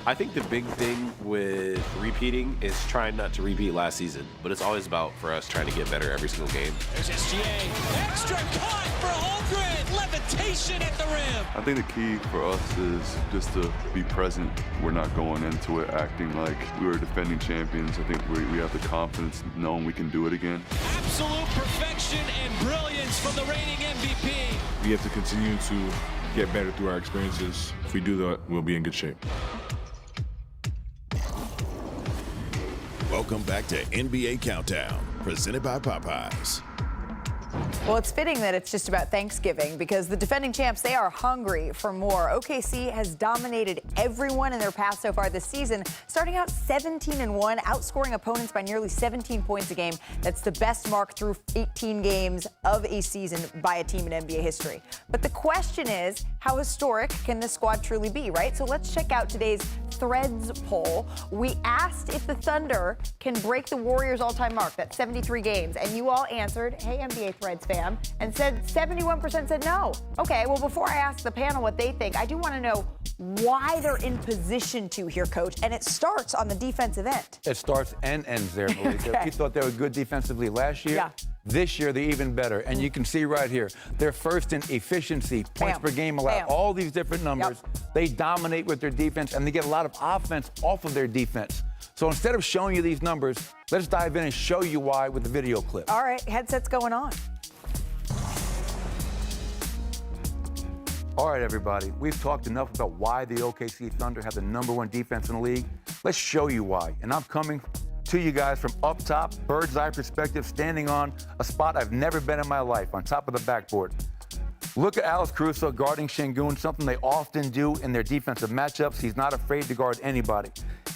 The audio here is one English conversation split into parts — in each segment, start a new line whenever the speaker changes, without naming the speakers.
I think the big thing with repeating is trying not to repeat last season, but it's always about, for us, trying to get better every single game.
There's SGA. Extra cut for Holmgren. Levitation at the rim.
I think the key for us is just to be present. We're not going into it acting like we were defending champions. I think we have the confidence knowing we can do it again.
Absolute perfection and brilliance from the reigning MVP.
We have to continue to get better through our experiences. If we do that, we'll be in good shape.
Welcome back to NBA Countdown, presented by Popeyes.
Well, it's fitting that it's just about Thanksgiving because the defending champs, they are hungry for more. OKC has dominated everyone in their path so far this season, starting out 17-1, outscoring opponents by nearly 17 points a game. That's the best mark through 18 games of a season by a team in NBA history. But the question is, how historic can this squad truly be, right? So let's check out today's Threads poll. We asked if the Thunder can break the Warriors' all-time mark, that's 73 games, and you all answered, hey, NBA Threads fam, and said 71% said no. Okay, well, before I ask the panel what they think, I do want to know why they're in position to here, Coach, and it starts on the defensive end.
It starts and ends there, Malika.
Okay.
We thought they were good defensively last year.
Yeah.
This year, they're even better. And you can see right here, they're first in efficiency, points per game allowed, all these different numbers.
Yep.
They dominate with their defense, and they get a lot of offense off of their defense. So instead of showing you these numbers, let's dive in and show you why with the video clip.
All right, headsets going on.
All right, everybody, we've talked enough about why the OKC Thunder have the #1 defense in the league. Let's show you why. And I'm coming to you guys from up top, bird's eye perspective, standing on a spot I've never been in my life, on top of the backboard. Look at Alex Caruso guarding Şengün, something they often do in their defensive matchups. He's not afraid to guard anybody.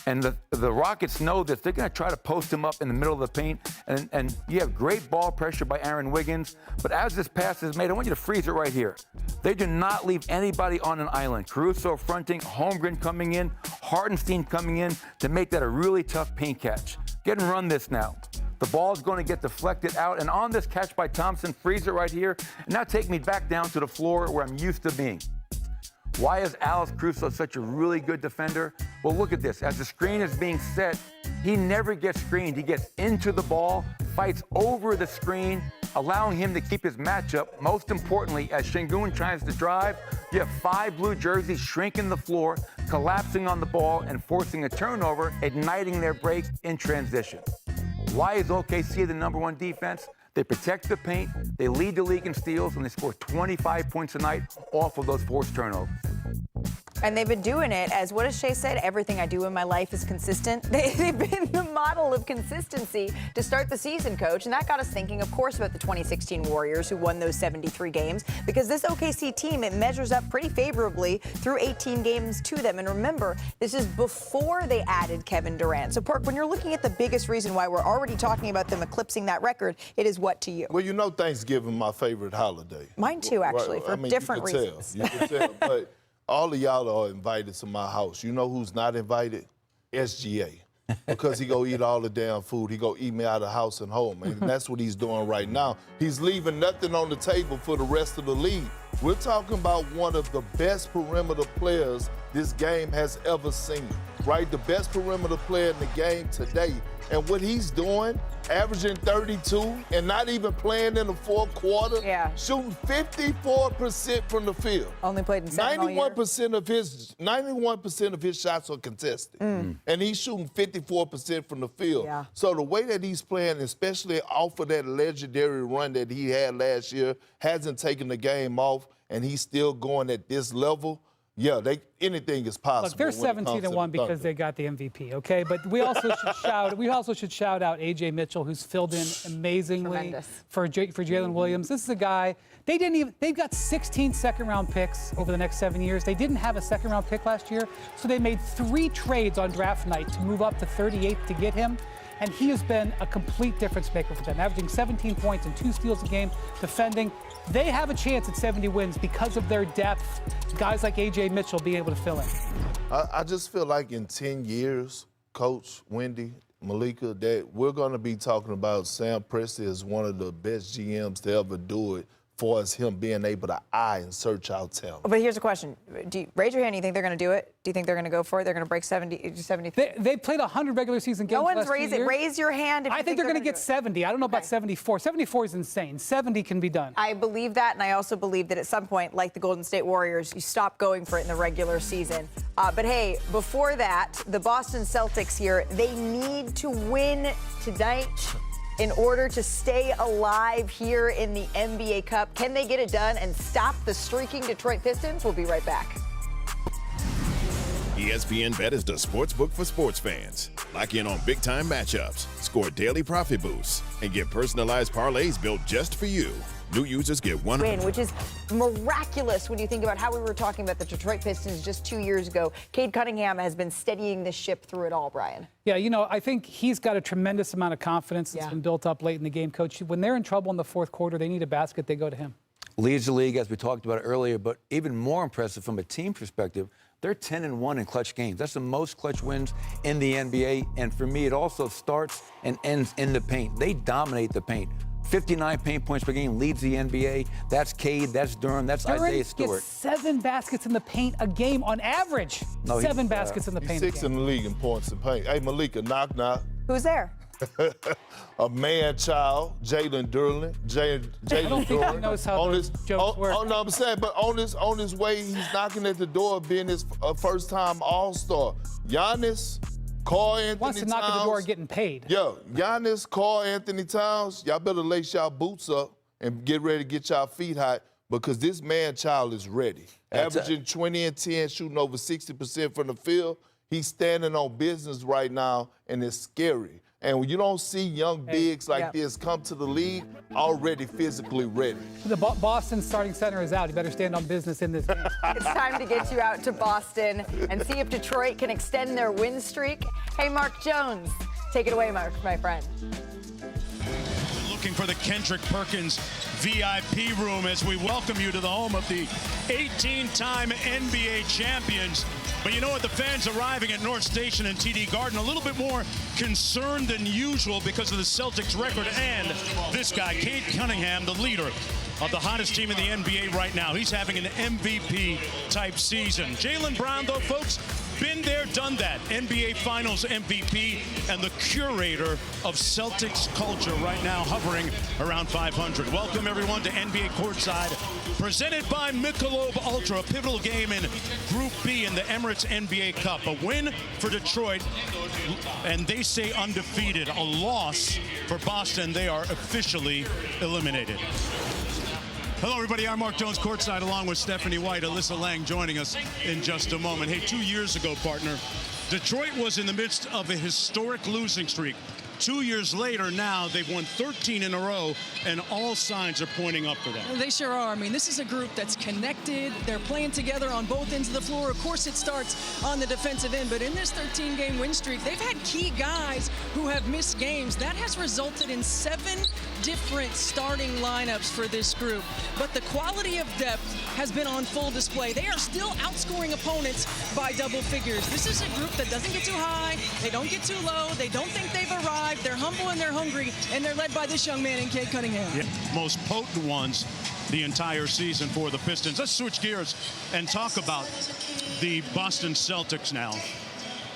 And the Rockets know this. They're going to try to post him up in the middle of the paint. And you have great ball pressure by Aaron Wiggins. But as this pass is made, I want you to freeze it right here. They do not leave anybody on an island. Caruso fronting, Holmgren coming in, Hartenstein coming in to make that a really tough paint catch. Get and run this now. The ball is going to get deflected out. And on this catch by Thompson, freeze it right here. And now take me back down to the floor where I'm used to being. Why is Alex Caruso such a really good defender? Well, look at this. As the screen is being set, he never gets screened. He gets into the ball, fights over the screen, allowing him to keep his matchup. Most importantly, as Şengün tries to drive, you have 5 blue jerseys shrinking the floor, collapsing on the ball, and forcing a turnover, igniting their break in transition. Why is OKC the #1 defense? They protect the paint, they lead the league in steals, and they score 25 points a night off of those forced turnovers.
And they've been doing it, as what has Shea said, everything I do in my life is consistent. They've been the model of consistency to start the season, Coach. And that got us thinking, of course, about the 2016 Warriors who won those 73 games. Because this OKC team, it measures up pretty favorably through 18 games to them. And remember, this is before they added Kevin Durant. So, Perk, when you're looking at the biggest reason why we're already talking about them eclipsing that record, it is what to you?
Well, you know Thanksgiving my favorite holiday.
Mine too, actually, for different
you can
reasons.
You can tell, but all of y'all are invited to my house. You know who's not invited? SGA. Because he go eat all the damn food. He go eat me out of house and home. And that's what he's doing right now. He's leaving nothing on the table for the rest of the league. We're talking about one of the best perimeter players this game has ever seen, right? The best perimeter player in the game today. And what he's doing, averaging 32 and not even playing in the fourth quarter, shooting 54% from the field.
Only played in 7 all year.
91% of his shots are contested. And he's shooting 54% from the field.
Yeah.
So the way that he's playing, especially off of that legendary run that he had last year, hasn't taken the game off, and he's still going at this level. Yeah, anything is possible.
Look, they're 17-1 because they got the MVP, okay? But we also should shout out A.J. Mitchell, who's filled in amazingly for Jalen Williams. This is a guy they've got 16 second-round picks over the next 7 years. They didn't have a second-round pick last year, so they made 3 trades on draft night to move up to 38th to get him. And he has been a complete difference maker for them, averaging 17 points and 2 steals a game, defending. They have a chance at 70 wins because of their depth, guys like A.J. Mitchell being able to fill in.
I just feel like in 10 years, Coach, Wendy, Malika, that we're going to be talking about Sam Presti as one of the best GMs to ever do it far as him being able to eye and search out talent.
But here's a question. Raise your hand. Do you think they're going to do it? Do you think they're going to go for it? They're going to break 73?
They played 100 regular season games.
No one's
last 2
raised it.
years.
Raise your hand. If
I think they're going to get 70. I don't know about 74. 74 is insane. 70 can be done.
I believe that, and I also believe that at some point, like the Golden State Warriors, you stop going for it in the regular season. But hey, before that, the Boston Celtics here, they need to win tonight in order to stay alive here in the NBA Cup. Can they get it done and stop the streaking Detroit Pistons? We'll be right back.
ESPN Bet is the sports book for sports fans. Lock in on big-time matchups, score daily profit boosts, and get personalized parlays built just for you. New users get one
win, which is miraculous when you think about how we were talking about the Detroit Pistons just 2 years ago. Cade Cunningham has been steadying this ship through it all, Brian.
Yeah, I think he's got a tremendous amount of confidence that's been built up late in the game, Coach. When they're in trouble in the fourth quarter, they need a basket, they go to him.
Leads the league, as we talked about earlier, but even more impressive from a team perspective, they're 10-1 in clutch games. That's the most clutch wins in the NBA, and for me, it also starts and ends in the paint. They dominate the paint. 59 paint points per game leads the NBA. That's Cade, that's Durham, that's Isaiah Stewart.
Gets 7 baskets in the paint a game on average. No, 7 baskets in the paint.
He's 6th in the league in points in paint. Hey, Malika, knock.
Who's there?
A man-child, Jalen Duran.
I don't think he knows how those jokes work.
Oh, no, I'm saying, but on his way, he's knocking at the door of being his first-time All-Star. Giannis, Karl Anthony Towns.
Wants to knock at the door getting paid.
Yeah, Giannis, Karl Anthony Towns, y'all better lace y'all boots up and get ready to get y'all feet hot because this man-child is ready. Averaging 20 and 10, shooting over 60% from the field. He's standing on business right now, and it's scary. And when you don't see young bigs like this come to the league, already physically ready.
The Boston starting center is out. You better stand on business in this game.
It's time to get you out to Boston and see if Detroit can extend their win streak. Hey, Mark Jones, take it away, Mark, my friend.
Looking for the Kendrick Perkins VIP room as we welcome you to the home of the 18-time NBA champions. But you know what? The fans arriving at North Station and TD Garden a little bit more concerned than usual because of the Celtics record and this guy, Cade Cunningham, the leader of the hottest team in the NBA right now. He's having an MVP-type season. Jaylen Brown, though, folks, been there, done that. NBA Finals MVP and the curator of Celtics culture right now, hovering around 500. Welcome, everyone, to NBA Courtside, presented by Michelob Ultra, a pivotal game in Group B in the Emirates NBA Cup. A win for Detroit, and they stay undefeated. A loss for Boston. They are officially eliminated. Hello, everybody. I'm Mark Jones, courtside, along with Stephanie White, Alyssa Lang joining us in just a moment. Hey, 2 years ago, partner, Detroit was in the midst of a historic losing streak. 2 years later now, they've won 13 in a row, and all signs are pointing up for them.
They sure are. I mean, this is a group that's connected. They're playing together on both ends of the floor. Of course, it starts on the defensive end, but in this 13-game win streak, they've had key guys who have missed games. That has resulted in 7 different starting lineups for this group. But the quality of depth has been on full display. They are still outscoring opponents by double figures. This is a group that doesn't get too high. They don't get too low. They don't think they've arrived. They're humble and they're hungry, and they're led by this young man in Cade Cunningham.
Yeah, most potent ones the entire season for the Pistons. Let's switch gears and talk about the Boston Celtics now.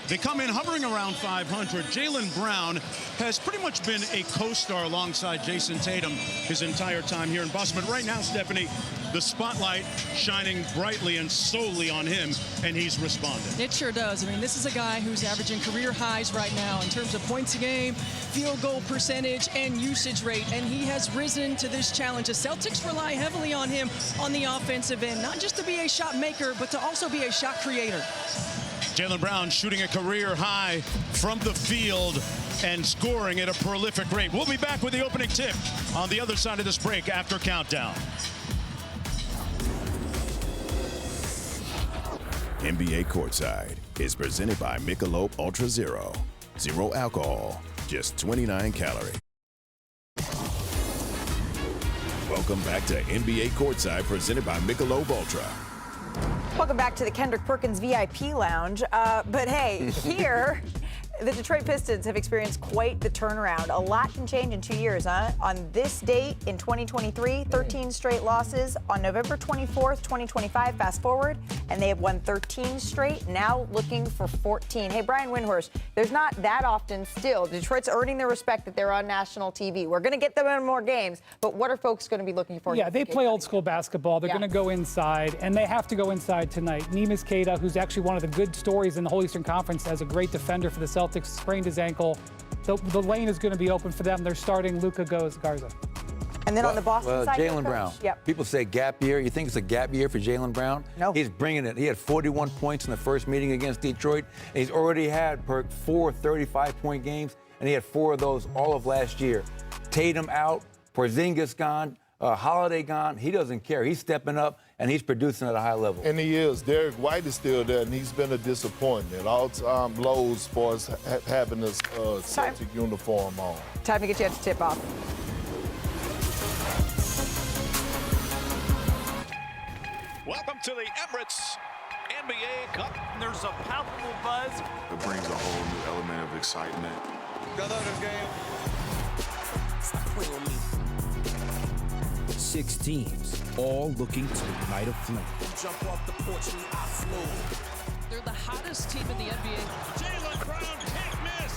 They come in hovering around 500. Jaylen Brown has pretty much been a co-star alongside Jason Tatum his entire time here in Boston. But right now, Stephanie, the spotlight shining brightly and solely on him, and he's responded.
It sure does. I mean, this is a guy who's averaging career highs right now in terms of points a game, field goal percentage, and usage rate, and he has risen to this challenge. The Celtics rely heavily on him on the offensive end, not just to be a shot maker, but to also be a shot creator.
Jaylen Brown shooting a career high from the field and scoring at a prolific rate. We'll be back with the opening tip on the other side of this break after Countdown.
NBA Courtside is presented by Michelob Ultra Zero. Zero alcohol, just 29 calories. Welcome back to NBA Courtside, presented by Michelob Ultra.
Welcome back to the Kendrick Perkins VIP Lounge. But hey, here, The Detroit Pistons have experienced quite the turnaround. A lot can change in 2 years, huh? On this date in 2023, 13 straight losses. On November 24th, 2025, fast forward, and they have won 13 straight, now looking for 14. Hey, Brian Windhorst, there's not that often still. Detroit's earning their respect that they're on national TV. We're going to get them in more games, but what are folks going to be looking for?
Yeah, they play old school basketball. They're going to go inside, and they have to go inside tonight. Neemias Queta, who's actually one of the good stories in the whole Eastern Conference as a great defender for the Celtics, sprained his ankle. The lane is going to be open for them. They're starting Luka Garza.
And then on the Boston side,
Jaylen Brown.
Yep.
People say gap year. You think it's a gap year for Jaylen Brown?
No.
He's bringing it. He had 41 points in the first meeting against Detroit. And he's already had, Perk, 4 35-point games, and he had 4 of those all of last year. Tatum out, Porzingis gone, Holiday gone. He doesn't care. He's stepping up, and he's producing at a high level.
And he is. Derek White is still there, and he's been a disappointment. All-time lows for us having this Celtic uniform on.
Time to get you at the tip-off.
Welcome to the Emirates NBA Cup. There's a palpable buzz.
It brings a whole new element of excitement.
Stop playing with me. 6 teams, all looking to ignite a flame. Jump off the porch, we offload.
They're the hottest team in the NBA.
Jaylen Brown can't miss.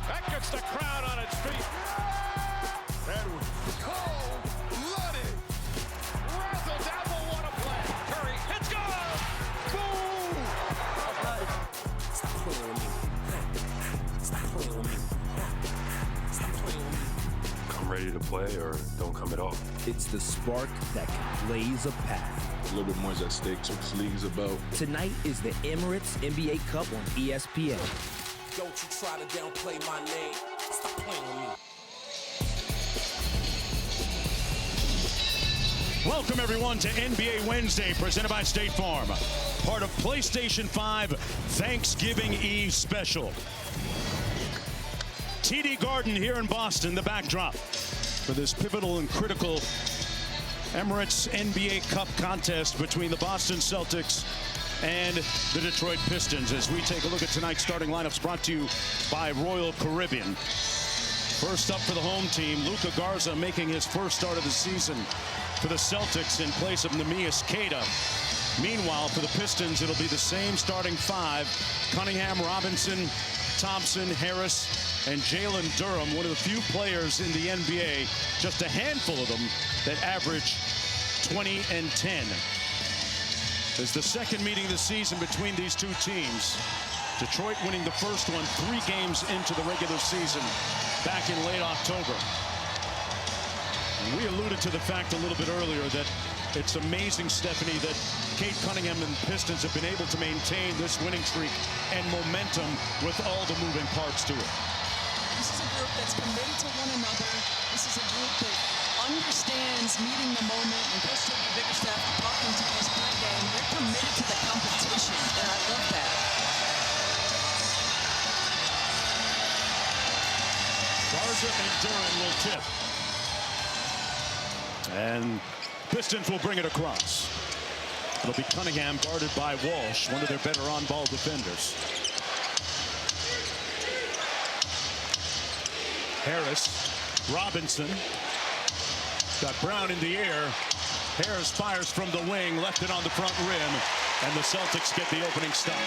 That gets the crowd on its feet.
That was cold-blooded.
Razzle dazzle, what a play. Curry, it's gone. Boom.
Stop playing with me. Stop playing with me. Stop playing with me.
Come ready to play or don't come at all.
It's the spark that can blaze a path.
A little bit more is at stake, so this league's about.
Tonight is the Emirates NBA Cup on ESPN. Don't you try to downplay my name. Stop playing with me.
Welcome, everyone, to NBA Wednesday, presented by State Farm. Part of PlayStation 5 Thanksgiving Eve special. TD Garden here in Boston, the backdrop for this pivotal and critical Emirates NBA Cup contest between the Boston Celtics and the Detroit Pistons. As we take a look at tonight's starting lineups, brought to you by Royal Caribbean. First up for the home team, Luka Garza making his first start of the season for the Celtics in place of Neemias Queta. Meanwhile, for the Pistons, it'll be the same starting 5. Cunningham, Robinson, Thompson, Harris, and Jalen Durham, one of the few players in the NBA, just a handful of them, that average 20 and 10. It's the second meeting of the season between these two teams. Detroit winning the first one 3 games into the regular season back in late October. And we alluded to the fact a little bit earlier that it's amazing, Stephanie, that Kate Cunningham and the Pistons have been able to maintain this winning streak and momentum with all the moving parts to it.
This is a group that's committed to one another. This is a group that understands meeting the moment. And Coach Toby Bickerstaff talking to us pregame, they're committed to the competition, and I love that.
Garza and Durham will tip. And Pistons will bring it across. It'll be Cunningham guarded by Walsh, one of their better on-ball defenders. Harris, Robinson, got Brown in the air. Harris fires from the wing, left it on the front rim, and the Celtics get the opening stop.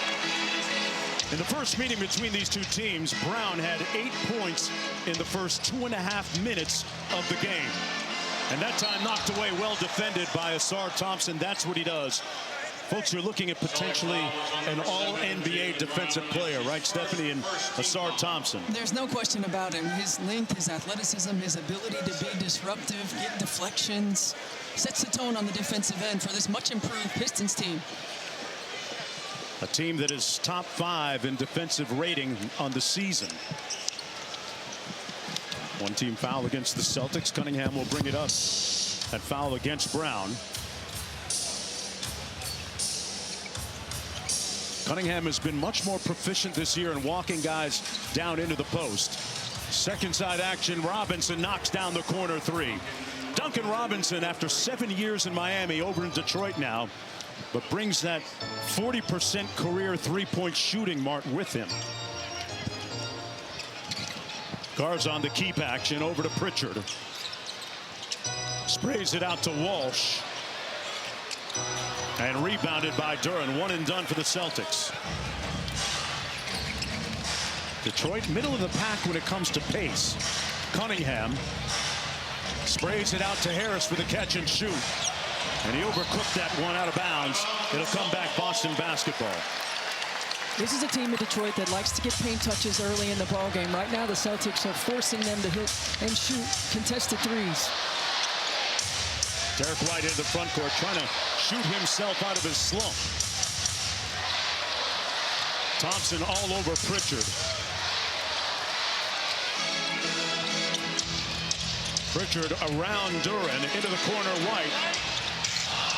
In the first meeting between these two teams, Brown had 8 points in the first 2.5 minutes of the game. And that time knocked away, well defended by Asar Thompson. That's what he does. Folks, you're looking at potentially an all-NBA defensive player, right, Stephanie, and Asar Thompson?
There's no question about him. His length, his athleticism, his ability to be disruptive, get deflections, sets the tone on the defensive end for this much-improved Pistons team.
A team that is top 5 in defensive rating on the season. One team foul against the Celtics. Cunningham will bring it up. That foul against Brown. Cunningham has been much more proficient this year in walking guys down into the post. Second side action, Robinson knocks down the corner 3. Duncan Robinson, after 7 years in Miami, over in Detroit now, but brings that 40% career 3-point shooting mark with him. Guards on the keep action, over to Pritchard. Sprays it out to Walsh. And rebounded by Duren. One and done for the Celtics. Detroit, middle of the pack when it comes to pace. Cunningham sprays it out to Harris for the catch and shoot. And he overcooked that one out of bounds. It'll come back Boston basketball.
This is a team in Detroit that likes to get paint touches early in the ball game. Right now, the Celtics are forcing them to hit and shoot contested threes.
Derek White in the front court trying to shoot himself out of his slump. Thompson all over Pritchard. Pritchard around Duren into the corner. White.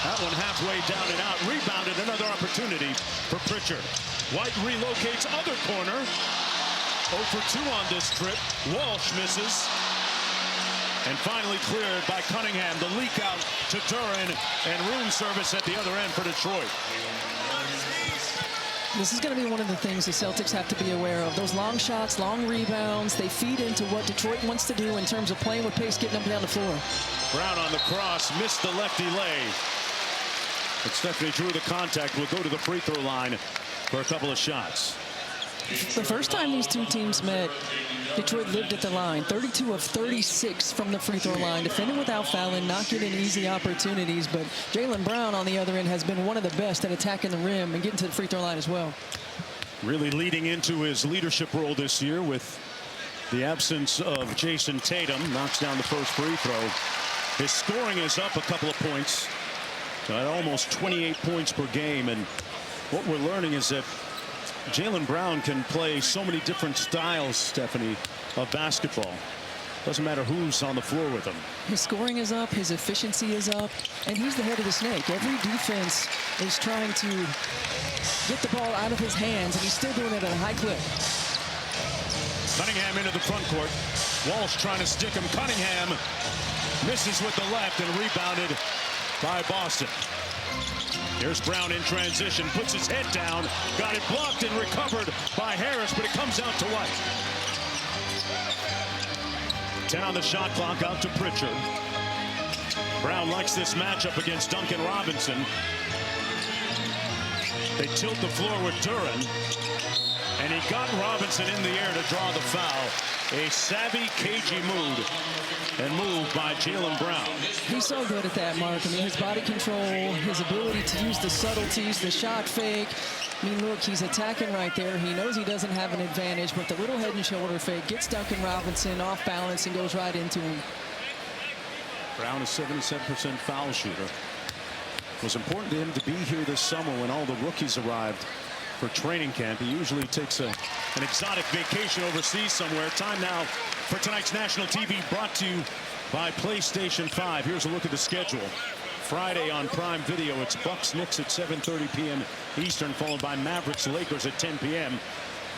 That one halfway down and out. Rebounded. Another opportunity for Pritchard. White relocates other corner. 0 for 2 on this trip. Walsh misses. And finally cleared by Cunningham. The leak out to Duren, and room service at the other end for Detroit.
This is going to be one of the things the Celtics have to be aware of. Those long shots, long rebounds, they feed into what Detroit wants to do in terms of playing with pace, getting up and down the floor.
Brown on the cross, missed the lefty lay. But Stephanie drew the contact, will go to the free throw line for a couple of shots.
The first time these two teams met, Detroit lived at the line. 32 of 36 from the free throw line. Defending without fouling, not getting easy opportunities. But Jaylen Brown on the other end has been one of the best at attacking the rim and getting to the free throw line as well.
Really leading into his leadership role this year with the absence of Jason Tatum. Knocks down the first free throw. His scoring is up a couple of points. At almost 28 points per game. And what we're learning is that Jaylen Brown can play so many different styles, Stephanie, of basketball. Doesn't matter who's on the floor with him.
His scoring is up, his efficiency is up, and he's the head of the snake. Every defense is trying to get the ball out of his hands, and he's still doing it at a high clip.
Cunningham into the front court. Walsh trying to stick him. Cunningham misses with the left and rebounded by Boston. Here's Brown in transition, puts his head down, got it blocked and recovered by Harris, but it comes out to White. 10 on the shot clock, out to Pritchard. Brown likes this matchup against Duncan Robinson. They tilt the floor with Duren, and he got Robinson in the air to draw the foul. A savvy, cagey move by Jaylen Brown.
He's so good at that, Mark. I mean, his body control, his ability to use the subtleties, the shot fake. I mean, look, he's attacking right there. He knows he doesn't have an advantage, but the little head and shoulder fake gets Duncan Robinson off balance and goes right into him.
Brown, a 77% foul shooter. It was important to him to be here this summer when all the rookies arrived for training camp. He usually takes an exotic vacation overseas somewhere. Time now for tonight's national TV, brought to you by PlayStation 5. Here's a look at the schedule. Friday on Prime Video, it's Bucks-Knicks at 7:30 p.m. Eastern, followed by Mavericks-Lakers at 10 p.m.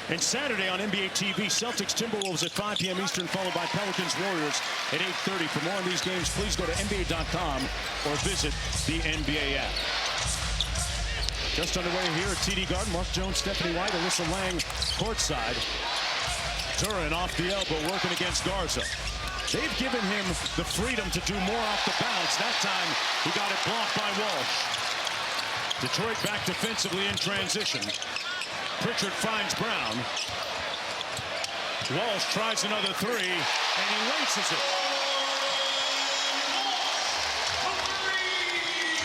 And Saturday on NBA TV, Celtics-Timberwolves at 5 p.m. Eastern, followed by Pelicans-Warriors at 8:30. For more on these games, please go to NBA.com or visit the NBA app. Just underway here at TD Garden. Mark Jones, Stephanie White, Alyssa Lang courtside. Duren off the elbow, working against Garza. They've given him the freedom to do more off the bounce. That time, he got it blocked by Walsh. Detroit back defensively in transition. Pritchard finds Brown. Walsh tries another three, and he laces it.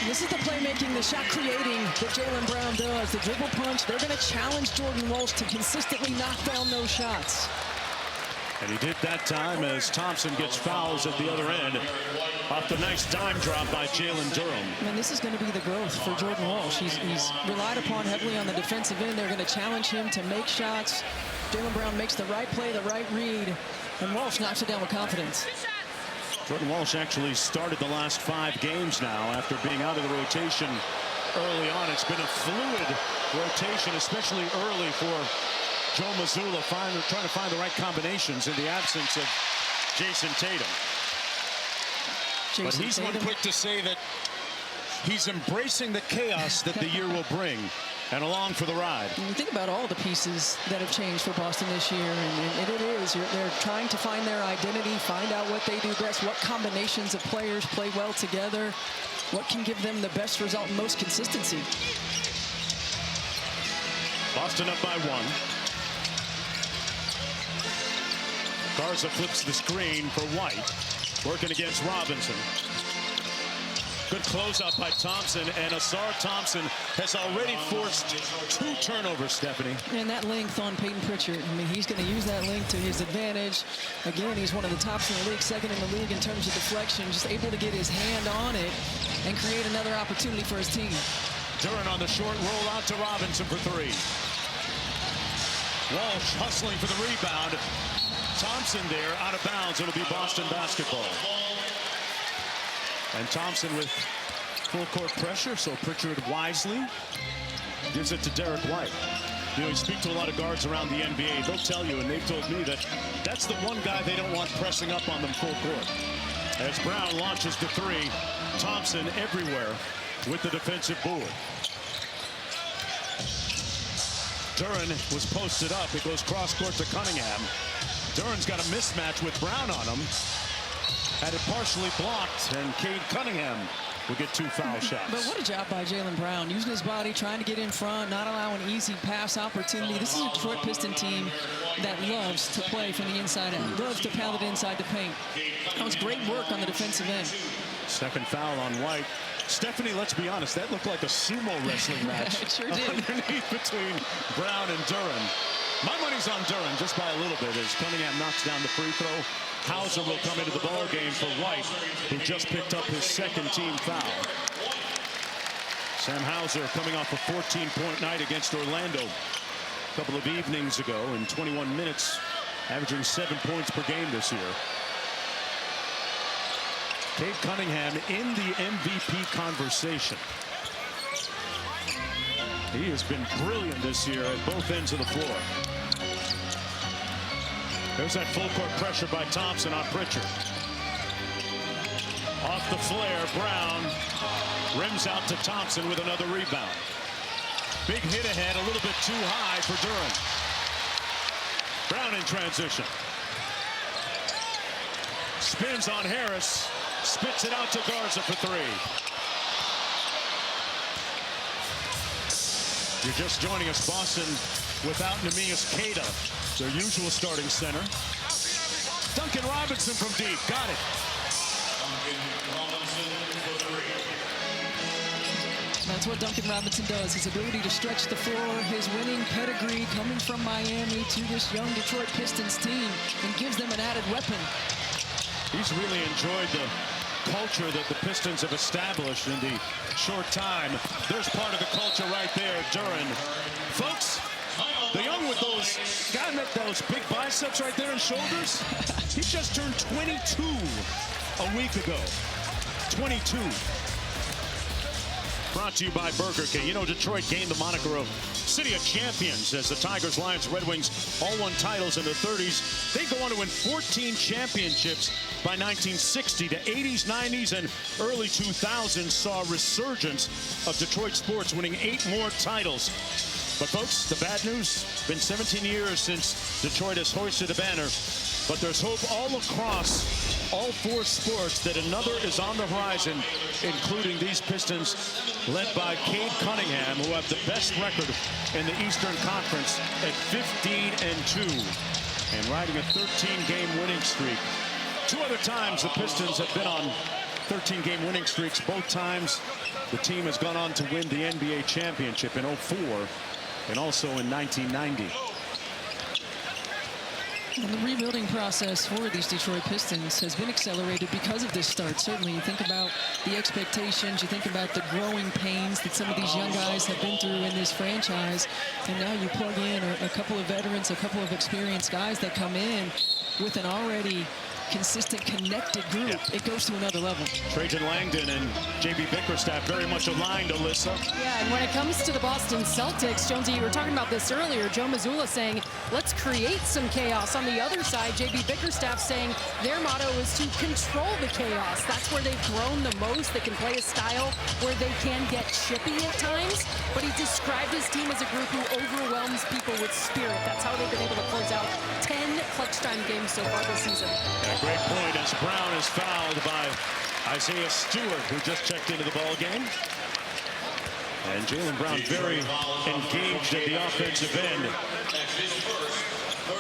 This is the playmaking, the shot creating that Jaylen Brown does. The dribble punch, they're going to challenge Jordan Walsh to consistently knock down those shots.
And he did that time as Thompson gets fouls at the other end. Off the nice dime drop by Jalen Durham.
I mean, this is going to be the growth for Jordan Walsh. He's relied upon heavily on the defensive end. They're going to challenge him to make shots. Jaylen Brown makes the right play, the right read, and Walsh knocks it down with confidence.
Jordan Walsh actually started the last 5 games now after being out of the rotation early on. It's been a fluid rotation, especially early for Joe Mazzulla, trying to find the right combinations in the absence of Jason Tatum. But he's one quick to say that he's embracing the chaos that the year will bring. and along for the ride.
And you think about all the pieces that have changed for Boston this year, and it is. They're trying to find their identity, find out what they do best, what combinations of players play well together, what can give them the best result and most consistency.
Boston up by 1. Garza flips the screen for White, working against Robinson. Good closeout by Thompson, and Asar Thompson has already forced 2 turnovers, Stephanie.
And that length on Peyton Pritchard, I mean, he's going to use that length to his advantage. Again, he's one of the tops in the league, second in the league in terms of deflection, just able to get his hand on it and create another opportunity for his team.
Duran on the short roll out to Robinson for 3. Walsh hustling for the rebound. Thompson there, out of bounds. It'll be Boston basketball. And Thompson with full court pressure, so Pritchard wisely gives it to Derek White. You know, you speak to a lot of guards around the NBA. They'll tell you, and they've told me, that that's the one guy they don't want pressing up on them full court. As Brown launches to 3, Thompson everywhere with the defensive board. Duran was posted up. It goes cross court to Cunningham. Duran's got a mismatch with Brown on him. Had it partially blocked, and Cade Cunningham will get 2 foul shots.
But what a job by Jaylen Brown, using his body, trying to get in front, not allowing easy pass opportunity. This is a Detroit Piston team that loves to play from the inside out, loves to pound it inside the paint. That was great work on the defensive end.
Second foul on White. Stephanie, let's be honest, that looked like a sumo wrestling match.
It sure did.
Underneath between Brown and Duran. My money's on Duran just by a little bit as Cunningham knocks down the free throw. Hauser will come into the ball game for White, who just picked up his 2nd team foul. Sam Hauser coming off a 14-point night against Orlando a couple of evenings ago in 21 minutes, averaging 7 points per game this year. Cade Cunningham in the MVP conversation. He has been brilliant this year at both ends of the floor. There's that full court pressure by Thompson on Pritchard. Off the flare, Brown rims out to Thompson with another rebound. Big hit ahead, a little bit too high for Duran. Brown in transition. Spins on Harris, spits it out to Garza for 3. You're just joining us, Boston without Neemias Queta, their usual starting center. Duncan Robinson from deep, got it.
That's what Duncan Robinson does. His ability to stretch the floor, his winning pedigree coming from Miami to this young Detroit Pistons team, and gives them an added weapon.
He's really enjoyed the culture that the Pistons have established in the short time. There's part of the culture right there, Duran. Folks, the young with those, got those big biceps right there and shoulders. He just turned 22 a week ago. 22. Brought to you by Burger King. You know, Detroit gained the moniker of City of Champions as the Tigers, Lions, Red Wings all won titles in the 30s. They go on to win 14 championships by 1960. The 80s, 90s, and early 2000s saw a resurgence of Detroit sports, winning 8 more titles. But folks, the bad news, been 17 years since Detroit has hoisted a banner, but there's hope all across all 4 sports that another is on the horizon, including these Pistons led by Cade Cunningham, who have the best record in the Eastern Conference at 15-2 and riding a 13-game winning streak. 2 other times the Pistons have been on 13-game winning streaks. Both times the team has gone on to win the NBA championship in 2004 and also in 1990.
And the rebuilding process for these Detroit Pistons has been accelerated because of this start. Certainly, you think about the expectations, you think about the growing pains that some of these young guys have been through in this franchise, and now you plug in a couple of veterans, a couple of experienced guys that come in with an already consistent, connected group, it goes to another level.
Trajan Langdon and J.B. Bickerstaff very much aligned, Alyssa.
Yeah, and when it comes to the Boston Celtics, Jonesy, you were talking about this earlier. Joe Mazzulla saying, let's create some chaos. On the other side, J.B. Bickerstaff saying their motto is to control the chaos. That's where they've grown the most. They can play a style where they can get chippy at times, but he described his team as a group who overwhelms people with spirit. That's how they've been able to close out 10 clutch time games so far this season.
And a great point as Brown is fouled by Isaiah Stewart, who just checked into the ball game. And Jaylen Brown very engaged at the offensive end.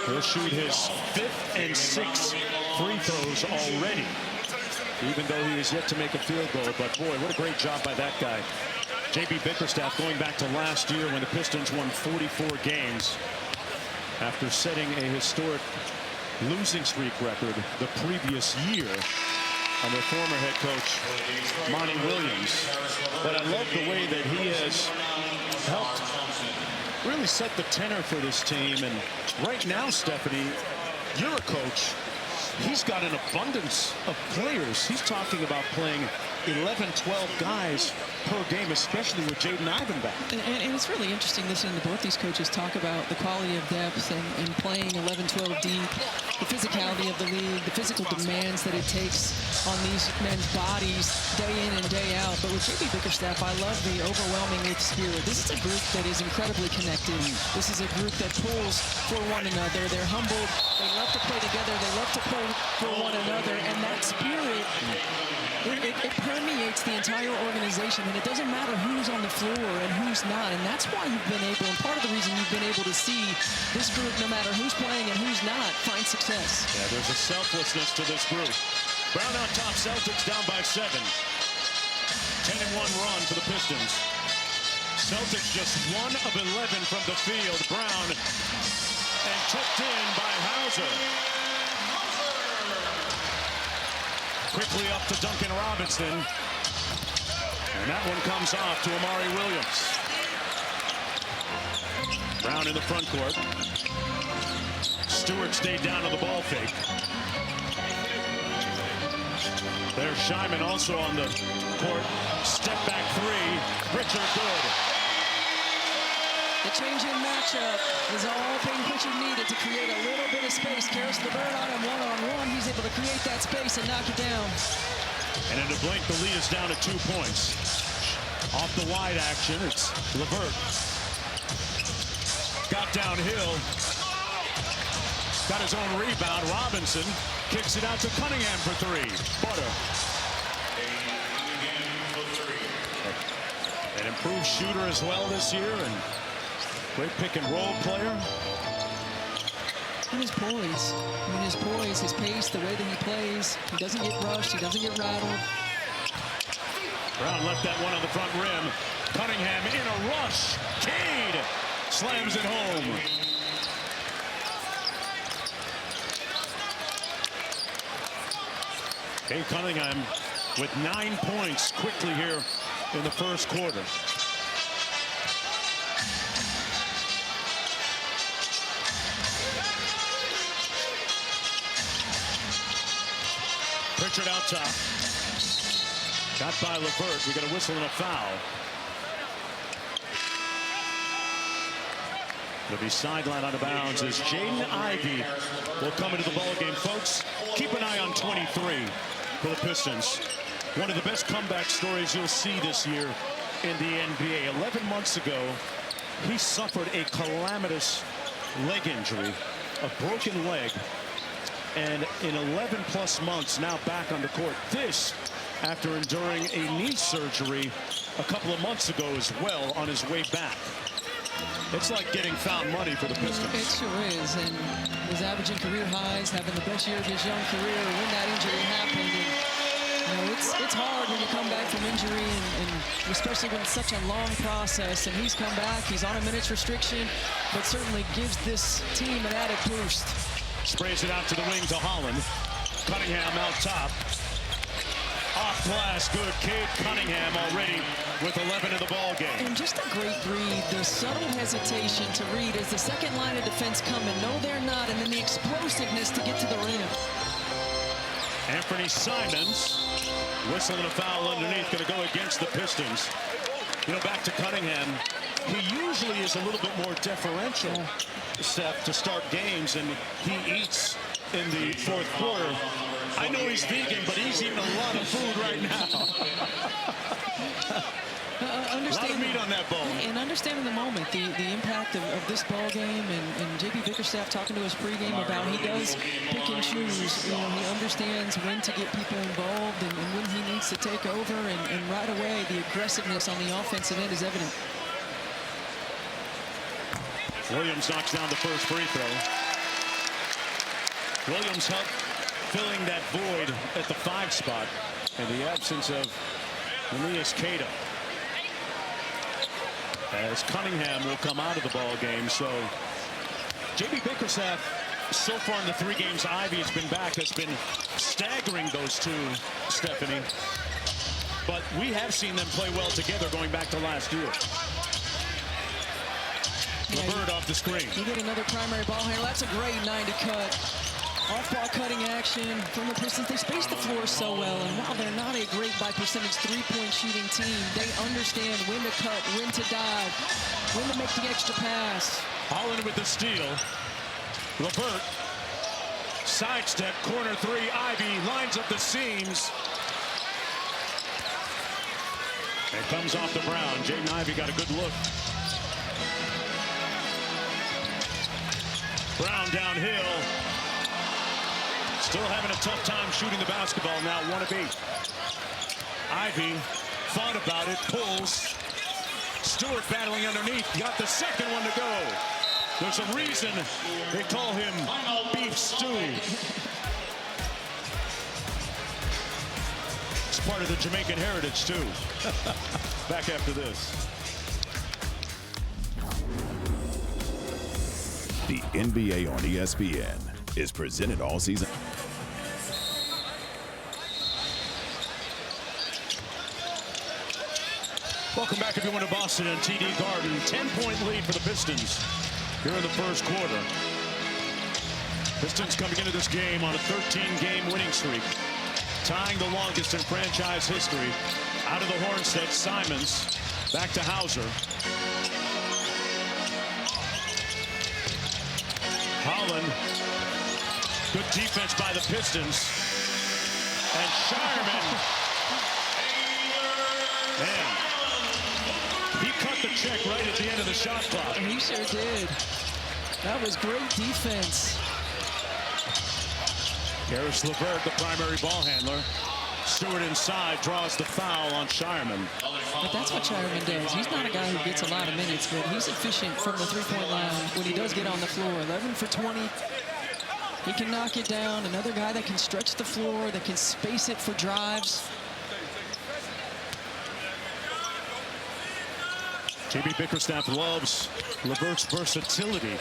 He'll shoot his 5th and 6th free throws already, even though he is yet to make a field goal. But boy, what a great job by that guy. J.B. Bickerstaff going back to last year when the Pistons won 44 games after setting a historic losing streak record the previous year under former head coach Monty Williams. But I love the way that he has helped really set the tenor for this team. And right now, Stephanie, you're a coach. He's got an abundance of players. He's talking about playing 11, 12 guys per game, especially with Jaden Ivey back.
And it's really interesting listening to both these coaches talk about the quality of depth and playing 11, 12 deep, the physicality of the league, the physical demands that it takes on these men's bodies day in and day out. But with J.B. Bickerstaff, I love the overwhelming with spirit. This is a group that is incredibly connected. This is a group that pulls for one another. They're humbled. They love to play together. They love to pull for one another. And that spirit, it permeates the entire organization. And it doesn't matter who's on the floor and who's not. And that's why you've been able, and part of the reason you've been able to see this group, no matter who's playing and who's not, find success.
Yeah, there's a selflessness to this group. Brown on top, Celtics down by 7. 10-1 run for the Pistons. Celtics just 1 of 11 from the field. Brown and tipped in by Hauser. Quickly up to Duncan Robinson. And that one comes off to Amari Williams. Brown in the front court. Stewart stayed down on the ball fake. There's Scheiman also on the court. Step back 3. Pritchard good.
The change-in matchup is all Peyton Pritchard needed to create a little bit of space. Karis LeVert on him one-on-one. He's able to create that space and knock it down.
And in a blink, the lead is down to 2 points. Off the wide action, it's LeVert. Got downhill. Got his own rebound. Robinson kicks it out to Cunningham for 3. Butter. An improved shooter as well this year, and great pick and roll player.
And his poise. I mean, his poise, his pace, the way that he plays. He doesn't get rushed. He doesn't get rattled.
Brown left that one on the front rim. Cunningham in a rush. Cade slams it home. Cade Cunningham with 9 points quickly here in the first quarter. Pritchard out top. Got by LeVert. We got a whistle and a foul. It'll be sideline out of bounds as Jaden Ivey will come into the ball game. Folks, keep an eye on 23 for the Pistons. One of the best comeback stories you'll see this year in the NBA. 11 months ago, he suffered a calamitous leg injury, a broken leg. And in 11 plus months, now back on the court. This after enduring a knee surgery a couple of months ago as well on his way back. It's like getting found money for the Pistons.
It sure is, and he's averaging career highs, having the best year of his young career when that injury happened. And, you know, it's hard when you come back from injury, and especially when it's such a long process. And he's come back, he's on a minutes restriction, but certainly gives this team an added boost.
Sprays it out to the wing to Holland. Cunningham out top. Off glass, good. Cade Cunningham already with 11 in the ball game.
And just a great read. The subtle hesitation to read as the second line of defense come and no, they're not. And then the explosiveness to get to the rim.
Anthony Simons whistling a foul underneath, going to go against the Pistons. You know, back to Cunningham. He usually is a little bit more deferential, Steph, to start games, and he eats in the fourth quarter. I know he's vegan, but he's eating a lot of food right now. A lot of meat on that bone.
And understanding the moment, the impact of this ball game, and J.B. Bickerstaff talking to us pregame about he does pick and choose. You know, he understands when to get people involved and when he needs to take over, and right away the aggressiveness on the offensive end is evident.
Williams knocks down the first free throw. Williams helped filling that void at the 5 spot in the absence of Elias Cato. As Cunningham will come out of the ball game. So J.B. Bickerstaff, so far in the 3 games Ivy has been back, has been staggering those two, Stephanie. But we have seen them play well together going back to last year. LeVert off the screen.
You get another primary ball handler. That's a great 90 cut. Off-ball cutting action from the Pistons. They space the floor so well, and while they're not a great by percentage three-point shooting team, they understand when to cut, when to dive, when to make the extra pass.
Holland with the steal. LeVert, sidestep, corner 3. Ivy lines up the seams. It comes off the Brown. Jaden Ivey got a good look. Brown downhill. Still having a tough time shooting the basketball now, 1 of 8. Ivy thought about it, pulls. Stewart battling underneath, got the second one to go. There's a reason they call him Beef Stew. It's part of the Jamaican heritage too. Back after this.
The NBA on ESPN is presented all season.
Welcome back, everyone, to Boston and TD Garden. 10-point lead for the Pistons here in the first quarter. Pistons coming into this game on a 13-game winning streak, tying the longest in franchise history. Out of the horn set, Simons back to Hauser. Holland, good defense by the Pistons. And Shireman, man, he cut the check right at the end of the shot clock.
He sure did. That was great defense.
Karis LeVert, the primary ball handler. Stewart inside, draws the foul on Shireman.
But that's what Shireman does. He's not a guy who gets a lot of minutes, but he's efficient from the three-point line when he does get on the floor. 11 for 20. He can knock it down. Another guy that can stretch the floor, that can space it for drives.
J.B. Bickerstaff loves LeVert's versatility.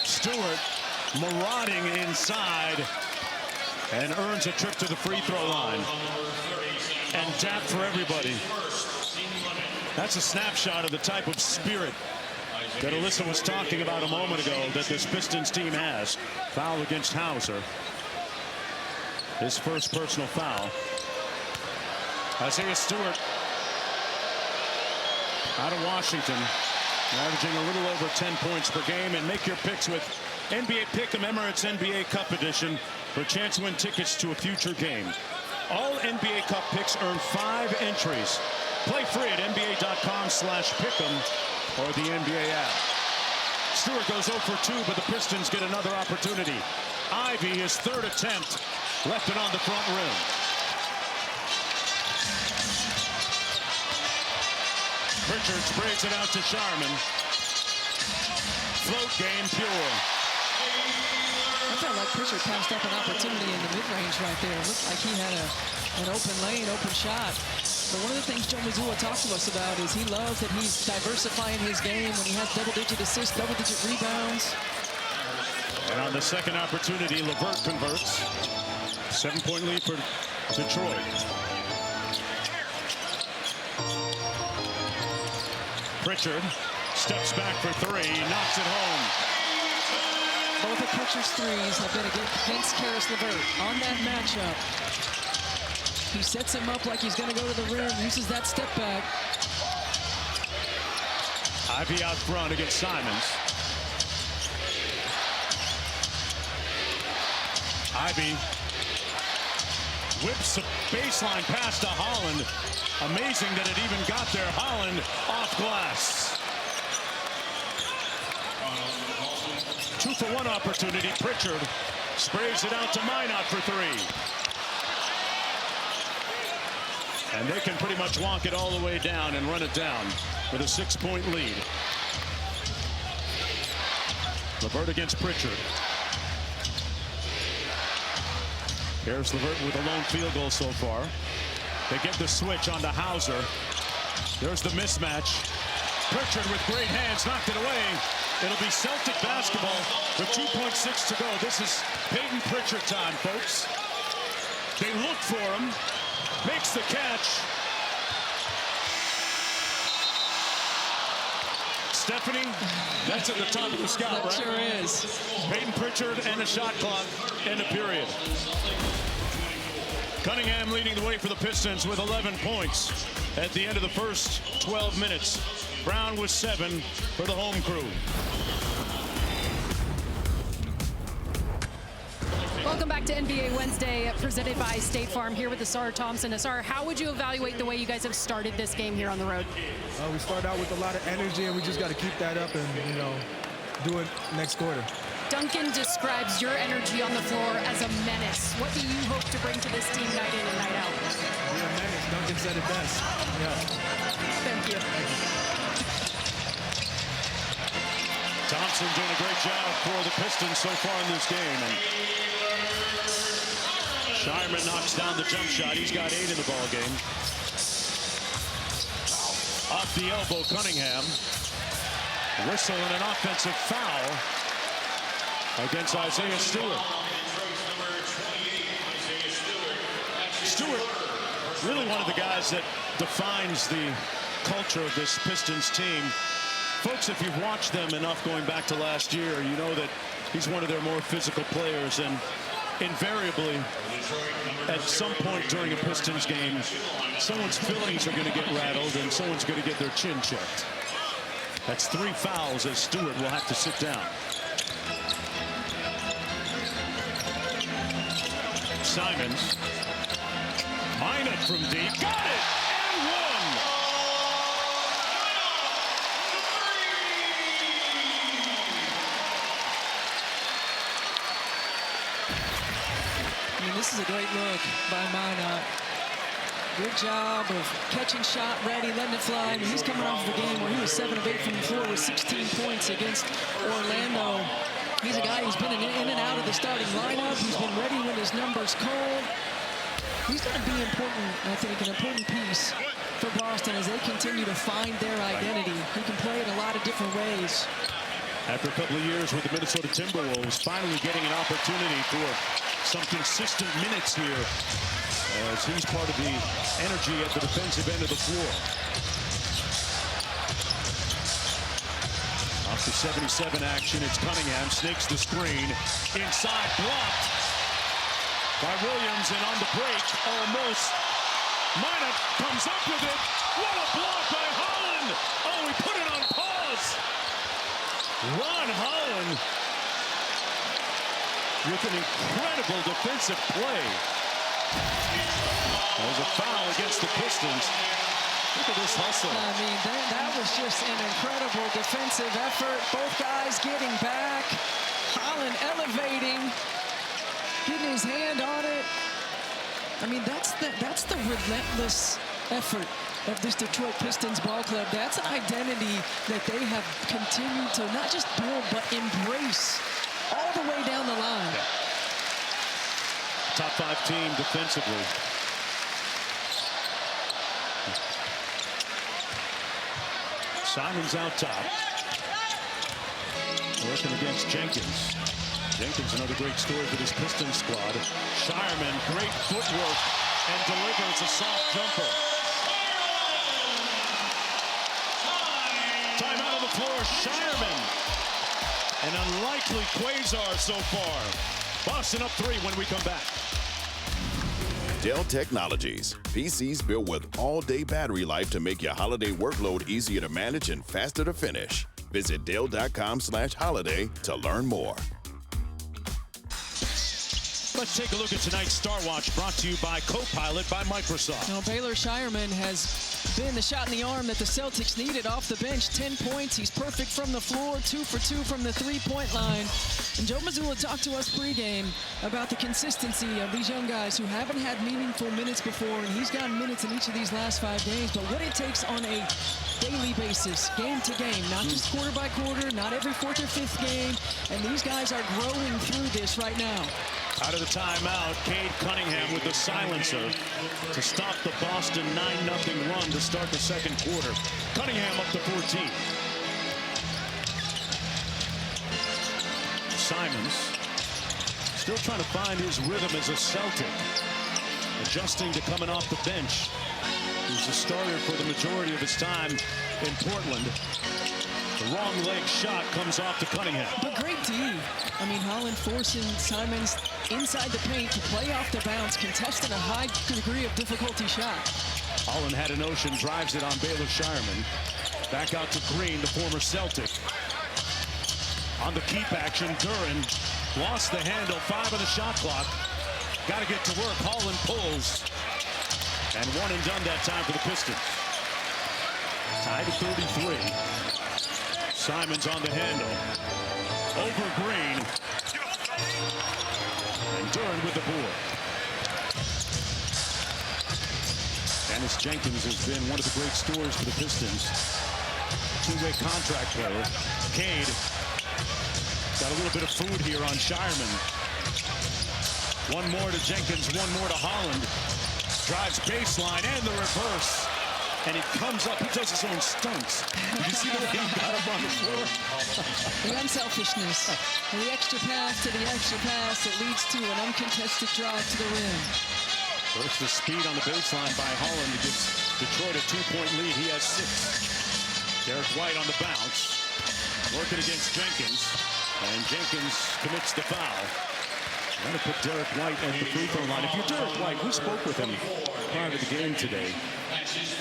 Stewart marauding inside and earns a trip to the free throw line. And tap for everybody. That's a snapshot of the type of spirit that Alyssa was talking about a moment ago that this Pistons team has. Foul against Hauser. His first personal foul. Isaiah Stewart out of Washington, averaging a little over 10 points per game. And make your picks with NBA Pick'em Emirates NBA Cup Edition for a chance to win tickets to a future game. All NBA Cup picks earn 5 entries. Play free at nba.com/pick'em or the NBA app. Stewart goes 0 for 2, but the Pistons get another opportunity. Ivy, his 3rd attempt, left it on the front rim. Pritchard sprays it out to Shireman. Float game pure.
I felt like Pritchard passed up an opportunity in the mid-range right there. It looked like he had an open lane, open shot. But one of the things Joe Mazzulla talked to us about is he loves that he's diversifying his game when he has double-digit assists, double-digit rebounds.
And on the second opportunity, LeVert converts. 7-point lead for Detroit. Pritchard steps back for 3, knocks it home.
Both of Pritchard's threes have been against Karis LeVert on that matchup. He sets him up like he's going to go to the rim, uses that step back.
Ivy out front against Simons. Ivy whips a baseline pass to Holland. Amazing that it even got there. Holland off glass. 2-for-1 opportunity. Pritchard sprays it out to Minot for three. And they can pretty much walk it all the way down and run it down with a 6-point lead. LeVert against Pritchard. Here's LeVert with a lone field goal so far. They get the switch onto Hauser. There's the mismatch. Pritchard with great hands knocked it away. It'll be Celtic basketball with 2.6 to go. This is Peyton Pritchard time, folks. They look for him. Makes the catch. Stephanie, that's at the top of the scout, right?
Sure is.
Peyton Pritchard and the shot clock end of period. Cunningham leading the way for the Pistons with 11 points at the end of the first 12 minutes. Brown with 7 for the home crew.
Welcome back to NBA Wednesday, presented by State Farm, here with Asar Thompson. Asar, how would you evaluate the way you guys have started this game here on the road?
We start out with a lot of energy, and we just got to keep that up and, do it next quarter.
Duncan describes your energy on the floor as a menace. What do you hope to bring to this team night in and night out?
We're a menace. Duncan said it best. Yeah.
Thank you.
Thompson doing a great job for the Pistons so far in this game. And Shireman knocks down the jump shot. He's got 8 in the ball game. Off the elbow, Cunningham. Whistle and an offensive foul against Isaiah Stewart. Stewart, really one of the guys that defines the culture of this Pistons team. Folks, if you've watched them enough going back to last year, you know that he's one of their more physical players, and invariably, at some point during a Pistons game, someone's feelings are going to get rattled and someone's going to get their chin checked. That's 3 fouls as Stewart will have to sit down. Simons. Minot from deep. Got it! And one!
I mean, this is a great look by Minot. Good job of catching shot ready, letting it fly. I mean, he's coming off of a game where he was 7 of 8 from the floor with 16 points against Orlando. He's a guy who's been in and out of the starting lineup. He's been ready when his number's called. He's going to be important, I think, an important piece for Boston as they continue to find their identity. He can play in a lot of different ways.
After a couple of years with the Minnesota Timberwolves, finally getting an opportunity for some consistent minutes here as he's part of the energy at the defensive end of the floor. Off the 77 action, it's Cunningham, snakes the screen, inside, blocked by Williams, and on the break, almost. Minot comes up with it. What a block by Holland! Oh, he put it on pause. Ron Holland with an incredible defensive play. There's a foul against the Pistons. Look at this hustle.
I mean, that was just an incredible defensive effort. Both guys getting back. Holland elevating, getting his hand on it. I mean, that's the relentless effort of this Detroit Pistons ball club. That's an identity that they have continued to not just build, but embrace all the way down the line.
Yeah. Top 5 team defensively. Simons out top. Working against Jenkins. Jenkins, another great story for this Pistons squad. Shireman, great footwork, and delivers a soft jumper. Time out on the floor, Shireman. An unlikely quasar so far. Boston up 3 when we come back.
Dell Technologies. PCs built with all-day battery life to make your holiday workload easier to manage and faster to finish. Visit Dell.com/holiday to learn more.
Let's take a look at tonight's Star Watch, brought to you by Copilot by Microsoft.
Now, Baylor Shireman has been the shot in the arm that the Celtics needed off the bench. 10 points. He's perfect from the floor, 2 for 2 from the three-point line. And Joe Mazzulla talked to us pregame about the consistency of these young guys who haven't had meaningful minutes before, and he's gotten minutes in each of these last 5 games. But what it takes on a daily basis, game to game, not just quarter by quarter, not every 4th or 5th game. And these guys are growing through this right now.
Out of the timeout, Cade Cunningham with the silencer to stop the Boston 9-0 run to start the second quarter. Cunningham up to 14. Simons still trying to find his rhythm as a Celtic, adjusting to coming off the bench. He's a starter for the majority of his time in Portland. The wrong leg shot comes off to Cunningham.
But great D. I mean, Holland forcing Simons inside the paint to play off the bounce, contesting a high degree of difficulty shot.
Holland had a notion, drives it on Baylor Shireman. Back out to Green, the former Celtic. On the keep action, Duran lost the handle, 5 on the shot clock. Got to get to work. Holland pulls. And one and done that time for the Pistons. Tied at 33. Simons on the handle. Over Green. And Duran with the board. Dennis Jenkins has been one of the great stories for the Pistons. Two-way contract player. Cade got a little bit of food here on Shireman. One more to Jenkins, one more to Holland. Drives baseline and the reverse. And he comes up, he does his own stunts. Did you see the way he got up on the floor?
The unselfishness, the extra pass to the extra pass that leads to an uncontested drive to the rim.
First the speed on the baseline by Holland to give Detroit a 2-point lead. He has 6. Derek White on the bounce, working against Jenkins. And Jenkins commits the foul. I'm going to put Derek White at the free throw line. If you're Derek White, we spoke with him prior to the game today.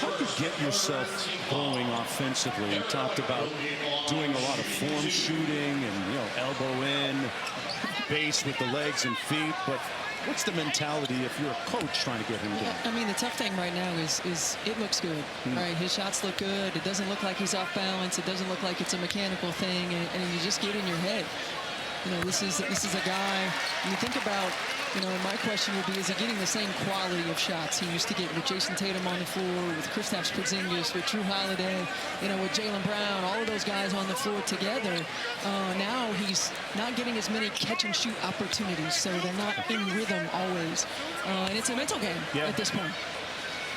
How do you get yourself going offensively? You talked about doing a lot of form shooting and, elbow in, base with the legs and feet. But what's the mentality if you're a coach trying to get him going?
I mean, the tough thing right now is it looks good. Right? His shots look good. It doesn't look like he's off balance. It doesn't look like it's a mechanical thing. And you just get in your head. This is a guy, when you think about, my question would be, is he getting the same quality of shots he used to get with Jason Tatum on the floor, with Kristaps Porzingis, with Drew Holiday, with Jaylen Brown, all of those guys on the floor together. Now he's not getting as many catch-and-shoot opportunities, so they're not in rhythm always. And it's a mental game at this point.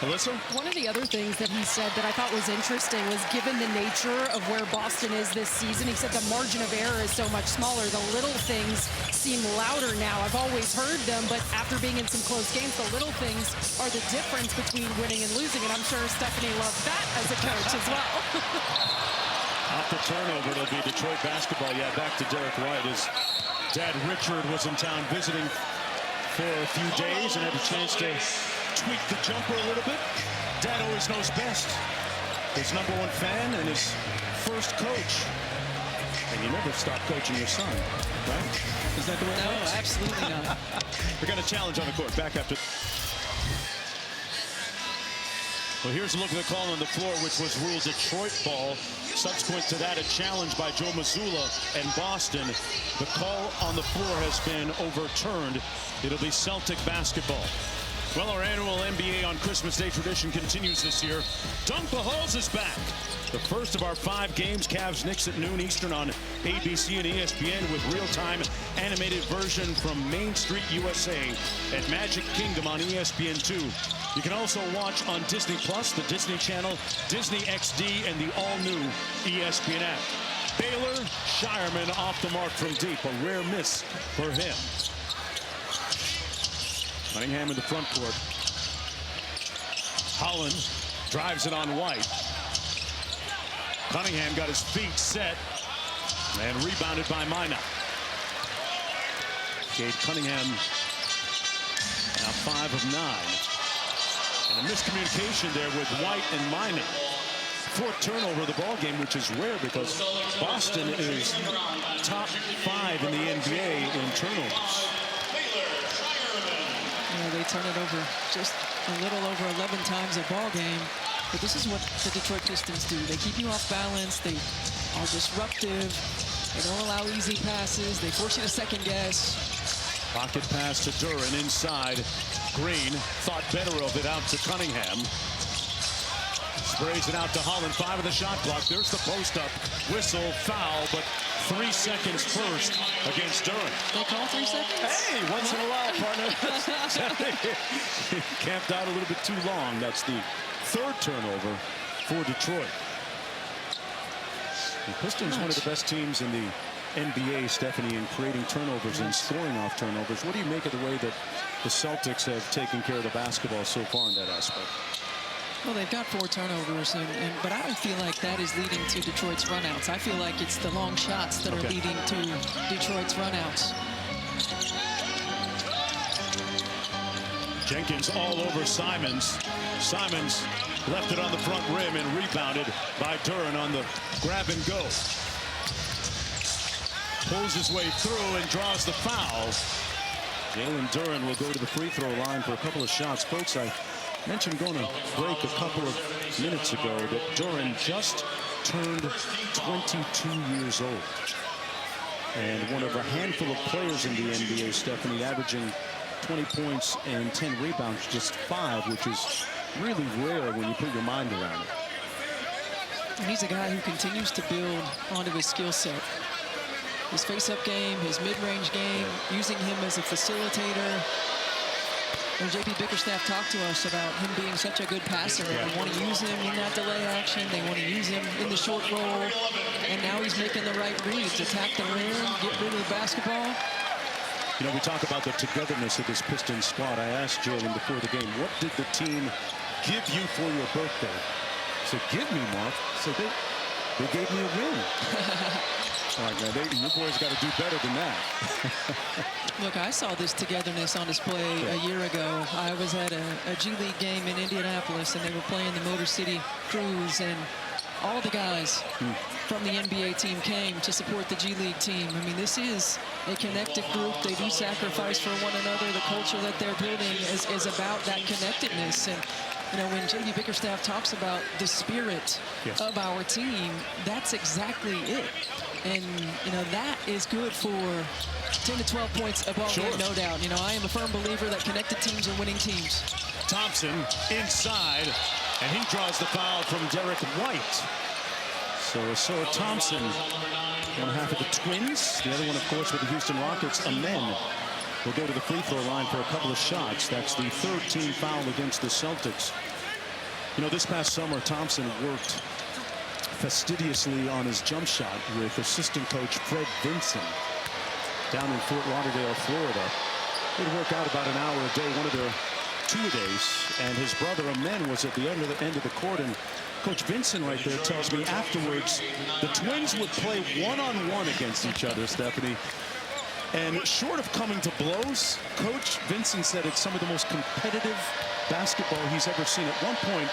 Alyssa?
One of the other things that he said that I thought was interesting was, given the nature of where Boston is this season, he said the margin of error is so much smaller. The little things seem louder now. I've always heard them, but after being in some close games, the little things are the difference between winning and losing, and I'm sure Stephanie loved that as a coach as well.
Off the turnover, it'll be Detroit basketball. Yeah, back to Derek White. His dad, Richard, was in town visiting for a few days and had a chance to tweak the jumper a little bit. Dad always knows best. His #1 fan and his first coach. And you never stop coaching your son, right? Is that the way it works?
No, absolutely not.
We got a challenge on the court. Back after. Well, here's a look at the call on the floor, which was ruled Detroit ball. Subsequent to that, a challenge by Joe Mazzulla and Boston. The call on the floor has been overturned. It'll be Celtic basketball. Well, our annual NBA on Christmas Day tradition continues this year. Dunk the Halls is back. The first of our 5 games, Cavs-Knicks at noon Eastern on ABC and ESPN, with real-time animated version from Main Street, USA at Magic Kingdom on ESPN2. You can also watch on Disney Plus, the Disney Channel, Disney XD, and the all-new ESPN app. Baylor Shireman off the mark from deep, a rare miss for him. Cunningham in the front court. Holland drives it on White. Cunningham got his feet set. And rebounded by Minot. Cade Cunningham now 5 of 9. And a miscommunication there with White and Minot. 4th turnover of the ball game, which is rare because Boston is top 5 in the NBA in turnovers.
Yeah, they turn it over just a little over 11 times a ball game. But this is what the Detroit Pistons do. They keep you off balance. They are disruptive. They don't allow easy passes. They force you to second guess.
Pocket pass to Duren inside. Green thought better of it out to Cunningham. Sprays it out to Holland. 5 of the shot clock. There's the post-up. Whistle, foul, but 3 seconds first against Duren.
They call 3 seconds?
Hey, once in a while, partner. Camped out a little bit too long. That's the 3rd turnover for Detroit. The Pistons, one of the best teams in the NBA, Stephanie, in creating turnovers and scoring off turnovers. What do you make of the way that the Celtics have taken care of the basketball so far in that aspect?
Well, they've got 4 turnovers, but I don't feel like that is leading to Detroit's runouts. I feel like it's the long shots that are leading to Detroit's runouts.
Jenkins all over Simons. Simons left it on the front rim and rebounded by Duren on the grab and go. Pulls his way through and draws the foul. Jalen Duren will go to the free throw line for a couple of shots. Folks, I mentioned going to break a couple of minutes ago that Duren just turned 22 years old. And one of a handful of players in the NBA, Stephanie, averaging 20 points and 10 rebounds, just 5, which is really rare when you put your mind around it.
And he's a guy who continues to build onto his skill set. His face-up game, his mid-range game, using him as a facilitator. And JP Bickerstaff talked to us about him being such a good passer. They want to use him in that delay action. They want to use him in the short roll. And now he's making the right reads. Attack the rim, get rid of the basketball.
You know, we talk about the togetherness of this Pistons squad. I asked Jalen before the game, what did the team give you for your birthday? I said, give me, Mark. So they gave me a win. All right, man, your boys got to do better than that.
Look, I saw this togetherness on display a year ago. I was at a G League game in Indianapolis, and they were playing the Motor City Cruise, and all the guys from the NBA team came to support the G League team. I mean, this is a connected group. They do sacrifice for one another. The culture that they're building is about that connectedness. And you know, when JB Bickerstaff talks about the spirit of our team, that's exactly it. And, you know, that is good for 10 to 12 points a ball game, no doubt. You know, I am a firm believer that connected teams are winning teams.
Thompson inside, and he draws the foul from Derek White. So Thompson, one half of the Twins. The other one, of course, with the Houston Rockets. Amen will go to the free throw line for a couple of shots. That's the 3rd team foul against the Celtics. You know, this past summer, Thompson worked fastidiously on his jump shot with assistant coach Fred Vinson down in Fort Lauderdale, Florida. It would work out about an hour a day, one of their 2-a-days, and his brother Amen was at the end of the court, and Coach Vinson right there tells me afterwards the Twins would play one-on-one against each other, Stephanie. And short of coming to blows, Coach Vinson said it's some of the most competitive basketball he's ever seen. At one point,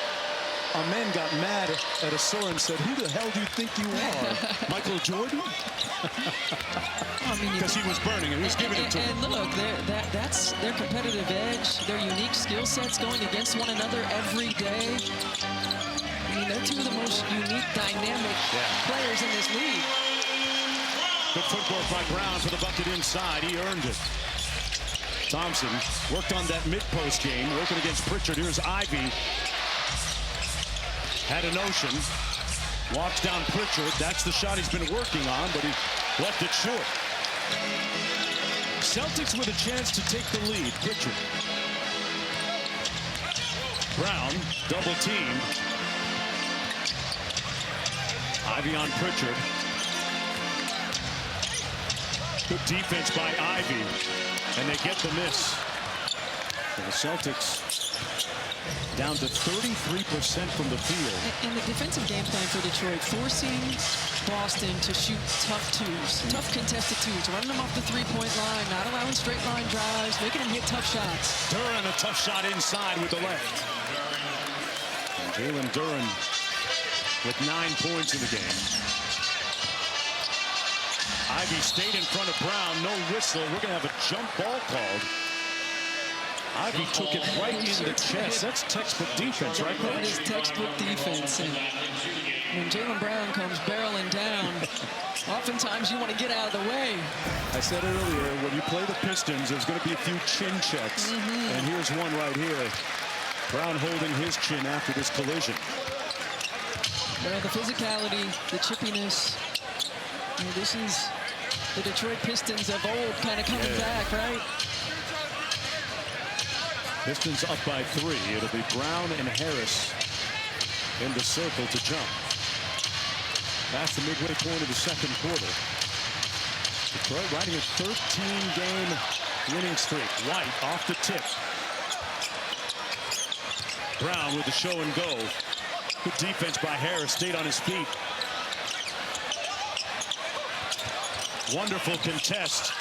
Amen got mad at Asura and said, "Who the hell do you think you are, Michael Jordan?" Because he was burning and he was giving it to him.
And look, that's their competitive edge, their unique skill sets going against one another every day. I mean, they're 2 of the most unique, dynamic players in this league.
Good footwork by Brown for the bucket inside. He earned it. Thompson worked on that mid-post game, working against Pritchard. Here's Ivy. Had a notion. Walks down Pritchard. That's the shot he's been working on, but he left it short. Celtics with a chance to take the lead. Pritchard. Brown, double team. Ivy on Pritchard. Good defense by Ivy, and they get the miss. And the Celtics down to 33% from the field.
And the defensive game plan for Detroit, forcing Boston to shoot tough twos, tough contested twos, running them off the three-point line, not allowing straight line drives, making them hit tough shots.
Duren, a tough shot inside with the left. And Jalen Duren with 9 points in the game. Ivy stayed in front of Brown, no whistle. We're going to have a jump ball called. Ivy took it right in the chest. That's textbook defense, right?
That is textbook defense. And when Jalen Brown comes barreling down, oftentimes you want to get out of the way.
I said earlier, when you play the Pistons, there's going to be a few chin checks. And here's one right here. Brown holding his chin after this collision.
Well, the physicality, the chippiness. You know, this is the Detroit Pistons of old kind of coming back, right?
Pistons up by 3. It'll be Brown and Harris in the circle to jump. Past the midway point of the second quarter. Detroit riding a 13-game winning streak. White off the tip. Brown with the show and go. Good defense by Harris. Stayed on his feet. Wonderful contest.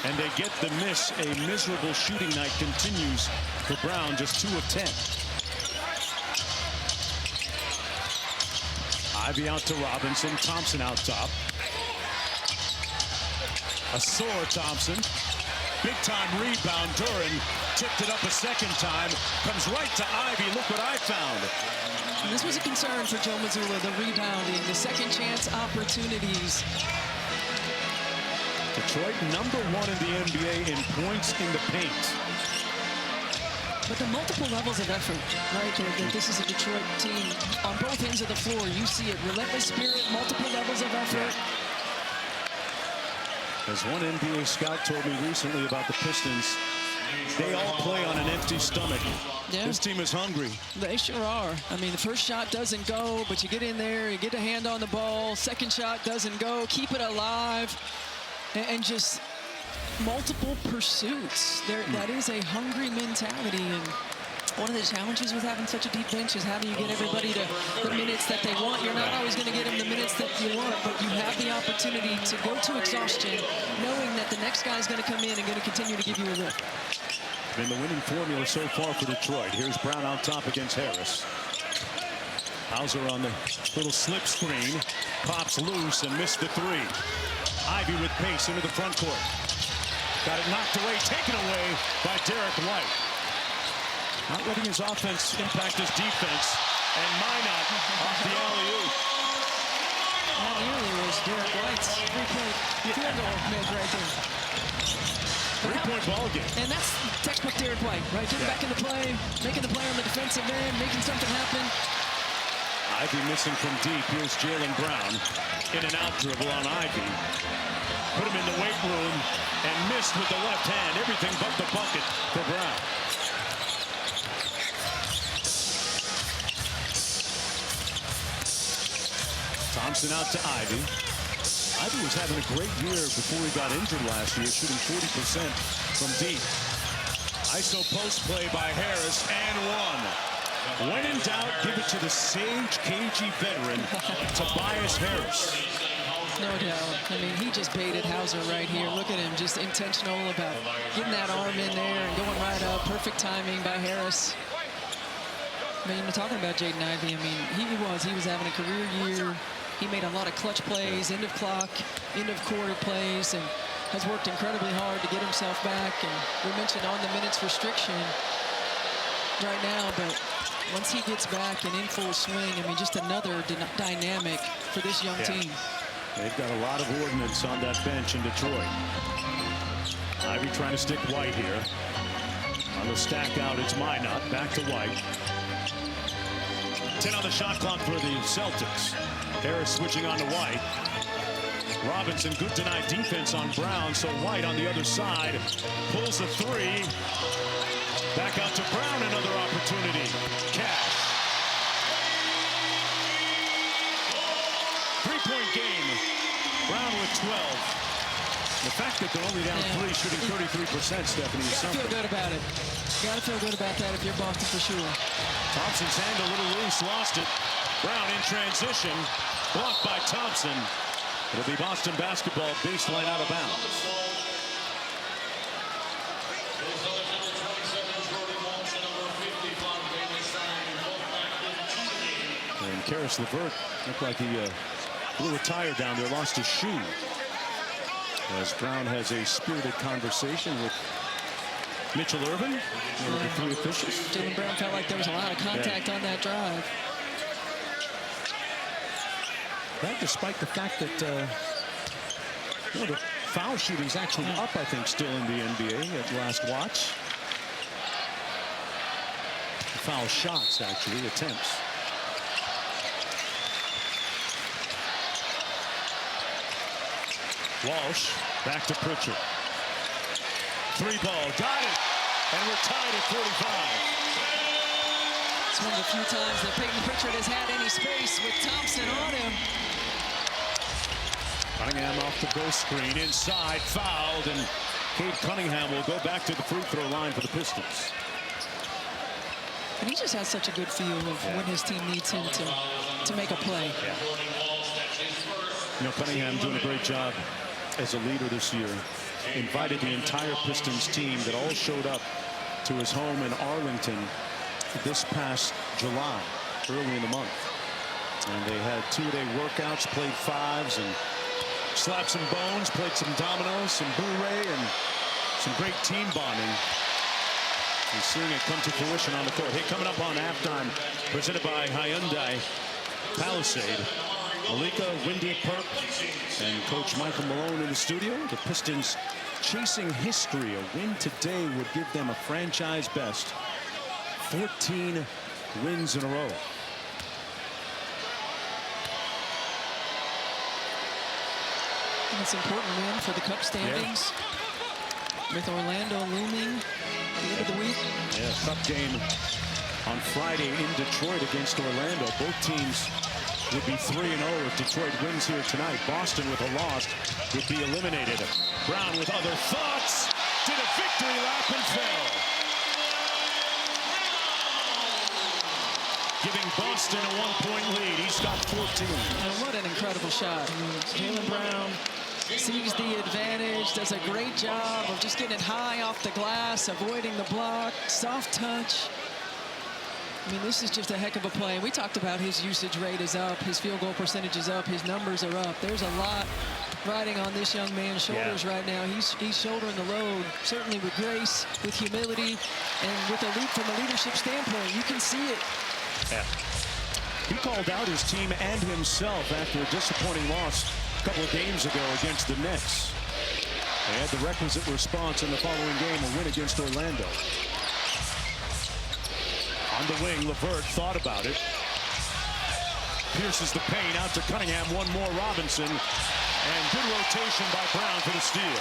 And they get the miss. A miserable shooting night continues for Brown, just 2 of 10. Ivy out to Robinson. Thompson out top. A sore Thompson. Big time rebound. Duren tipped it up a second time. Comes right to Ivy. Look what I found.
And this was a concern for Joe Mazzulla, the rebounding, the second chance opportunities.
Detroit #1 in the NBA in points in the paint.
But the multiple levels of effort, right? This is a Detroit team on both ends of the floor. You see it, relentless spirit, multiple levels of effort.
As one NBA scout told me recently about the Pistons, they all play on an empty stomach.
Yeah.
This team is hungry.
They sure are. I mean, the first shot doesn't go, but you get in there, you get a hand on the ball. Second shot doesn't go, keep it alive. And just multiple pursuits. That is a hungry mentality. And one of the challenges with having such a deep bench is how do you get everybody to the minutes that they want. You're not always going to get them the minutes that you want, but you have the opportunity to go to exhaustion, knowing that the next guy's going to come in and going to continue to give you a lift.
Been the winning formula so far for Detroit. Here's Brown out top against Harris. Hauser on the little slip screen. Pops loose and missed the 3. Ivy with pace into the front court. Got it knocked away, taken away by Derek White. Not letting his offense impact his defense. And Minot off the alley-oop.
That nearly was Derek White's three-point field goal make right there.
3-point ball game.
And that's textbook Derek White, right? Getting back into play, making the play on the defensive end, making something happen.
Ivy missing from deep. Here's Jalen Brown. In and out dribble on Ivy. Put him in the weight room and missed with the left hand. Everything but the bucket for Brown. Thompson out to Ivy. Ivy was having a great year before he got injured last year, shooting 40% from deep. ISO post play by Harris and 1. When in doubt, give it to the sage, cagey veteran, Tobias Harris.
No doubt. I mean, he just baited Hauser right here. Look at him, just intentional about getting that arm in there and going right up. Perfect timing by Harris. I mean, you're talking about Jaden Ivey. I mean, he was having a career year. He made a lot of clutch plays, end of clock, end of quarter plays, and has worked incredibly hard to get himself back. And we mentioned on the minutes restriction right now, but once he gets back and in full swing, I mean, just another dynamic for this young team.
They've got a lot of ordnance on that bench in Detroit. Ivy trying to stick White here. On the stack out, it's Minot. Back to White. 10 on the shot clock for the Celtics. Harris switching on to White. Robinson, good denied defense on Brown, so White on the other side pulls a 3. Back out to Brown, another opportunity. Cash. 3-point game. Brown with 12. The fact that they're only down 3, shooting 33%, Stephanie, is something.
Feel good about it. Got to feel good about that if you're Boston for sure.
Thompson's hand a little loose, lost it. Brown in transition, blocked by Thompson. It'll be Boston basketball, baseline out of bounds. And Karis LeVert looked like he a little tired down there, lost his shoe. As Brown has a spirited conversation with Mitchell Irvin, one of the 3 officials.
Jaylen Brown felt like there was a lot of contact on that drive.
That despite the fact that the foul shooting is actually up, I think, still in the NBA at last watch. Foul shots, actually, attempts. Walsh back to Pritchard. 3-ball, got it, and we're tied at 45.
It's one of the few times that Peyton Pritchard has had any space with Thompson on him.
Cunningham off the ghost screen, inside, fouled, and Cade Cunningham will go back to the free throw line for the Pistons.
And he just has such a good feel of when his team needs him to make a play.
Yeah. You know, Cunningham doing a great job as a leader this year. Invited the entire Pistons team that all showed up to his home in Arlington this past July, early in the month. And they had 2-day workouts, played 5s, and slapped some bones, played some dominoes, some boo-ray, and some great team bonding. And seeing it come to fruition on the court. Hey, coming up on halftime, presented by Hyundai Palisade. Malika, Wendy Perk, and Coach Michael Malone in the studio. The Pistons chasing history. A win today would give them a franchise best 14 wins in a row.
And it's an important win for the Cup standings. Yeah. With Orlando looming at the end of the week.
Yeah, Cup game on Friday in Detroit against Orlando. Both teams would be 3-0 if Detroit wins here tonight. Boston with a loss would be eliminated. Brown with other thoughts. Did a victory lap and fell. Giving Boston a 1-point lead. He's got 14.
And what an incredible shot. I mean, Jaylen Brown sees the advantage, does a great job of just getting it high off the glass, avoiding the block, soft touch. I mean, this is just a heck of a play. We talked about his usage rate is up, his field goal percentage is up, his numbers are up. There's a lot riding on this young man's shoulders right now. He's shouldering the load, certainly with grace, with humility, and with from a leadership standpoint. You can see it.
Yeah. He called out his team and himself after a disappointing loss a couple of games ago against the Knicks. They had the requisite response in the following game, a win against Orlando. On the wing, LeVert thought about it. Pierces the paint out to Cunningham. One more, Robinson. And good rotation by Brown for the steal.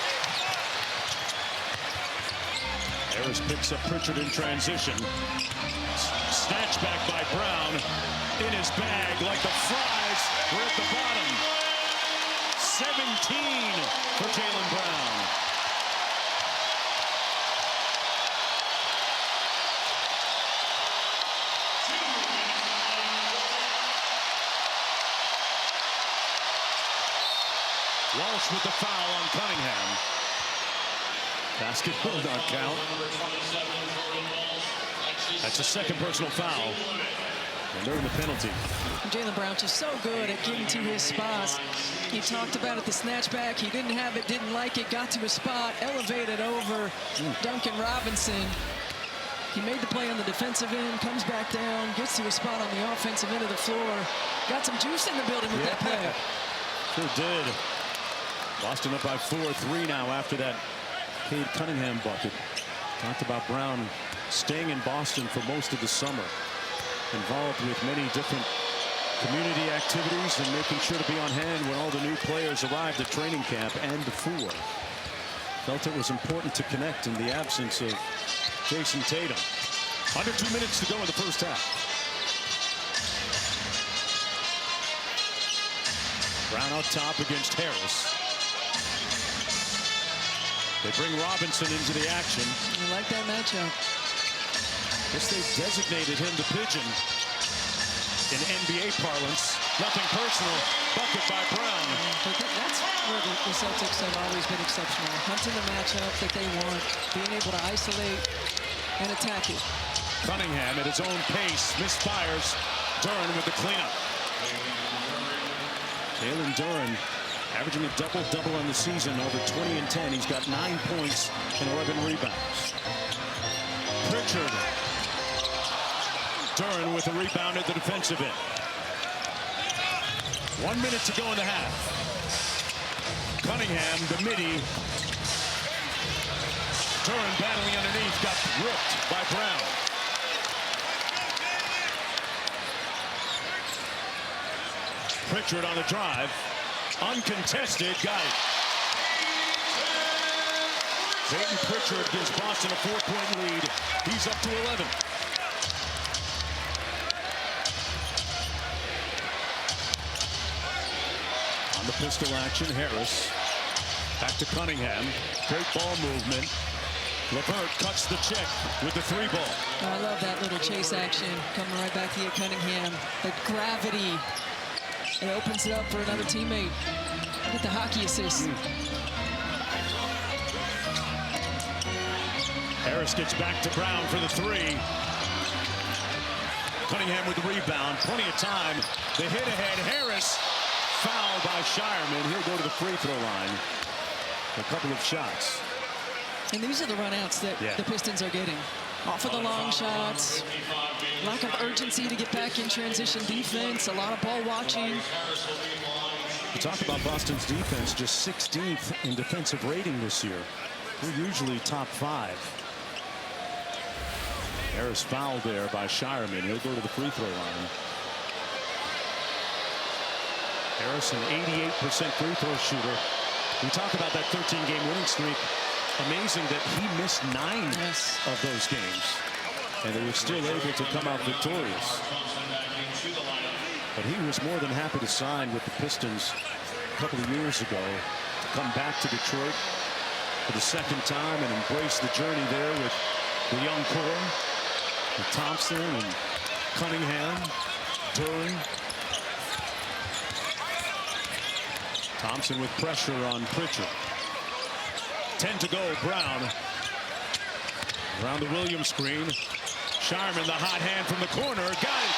Harris picks up Pritchard in transition. Snatch back by Brown. In his bag like the fries were at the bottom. 17 for Jaylen Brown. Walsh with the foul on Cunningham. Basket will not count. That's a second personal foul. And they're in the penalty.
Jaylen Brown just so good at getting to his spots. He talked about it, the snatch back. He didn't have it, didn't like it, got to his spot, elevated over Duncan Robinson. He made the play on the defensive end, comes back down, gets to his spot on the offensive end of the floor. Got some juice in the building with that play.
Sure did. Boston up by 4-3 now after that Cade Cunningham bucket. Talked about Brown staying in Boston for most of the summer. Involved with many different community activities and making sure to be on hand when all the new players arrived at training camp and before. Felt it was important to connect in the absence of Jason Tatum. Under 2 minutes to go in the first half. Brown up top against Harris. They bring Robinson into the action.
I like that matchup.
Guess they designated him the pigeon in NBA parlance. Nothing personal. Bucket by Brown.
But that's where the Celtics have always been exceptional. Hunting the matchup that they want, being able to isolate and attack it.
Cunningham at his own pace misfires. Duren with the cleanup. Jalen Duren averaging a double-double on the season, over 20 and 10. He's got 9 points and 11 rebounds. Pritchard. Duren with a rebound at the defensive end. 1 minute to go in the half. Cunningham, the midi. Duren battling underneath, got ripped by Brown. Pritchard on the drive. Uncontested, got it. Peyton Pritchard gives Boston a 4-point lead. He's up to 11. On the pistol action, Harris. Back to Cunningham. Great ball movement. LeVert cuts the check with the 3-ball.
I love that little chase action coming right back to you, Cunningham. The gravity. It opens it up for another teammate with the hockey assist.
Harris gets back to Brown for the 3. Cunningham with the rebound. Plenty of time. The hit ahead. Harris fouled by Shireman. He'll go to the free throw line. A couple of shots.
And these are the runouts that the Pistons are getting. Off of the long shots. Lack of urgency to get back in transition defense. A lot of ball watching.
We talk about Boston's defense, just 16th in defensive rating this year. We're usually top 5. Harris fouled there by Shireman. He'll go to the free throw line. Harris, an 88% free throw shooter. We talk about that 13-game winning streak. Amazing that he missed 9 of those games, and they were still able to come out victorious. But he was more than happy to sign with the Pistons a couple of years ago, to come back to Detroit for the second time and embrace the journey there with the young core, with Thompson and Cunningham, Duren. Thompson with pressure on Pritchard. 10 to go, Brown. Around the Williams screen. Shireman, the hot hand from the corner. Got it.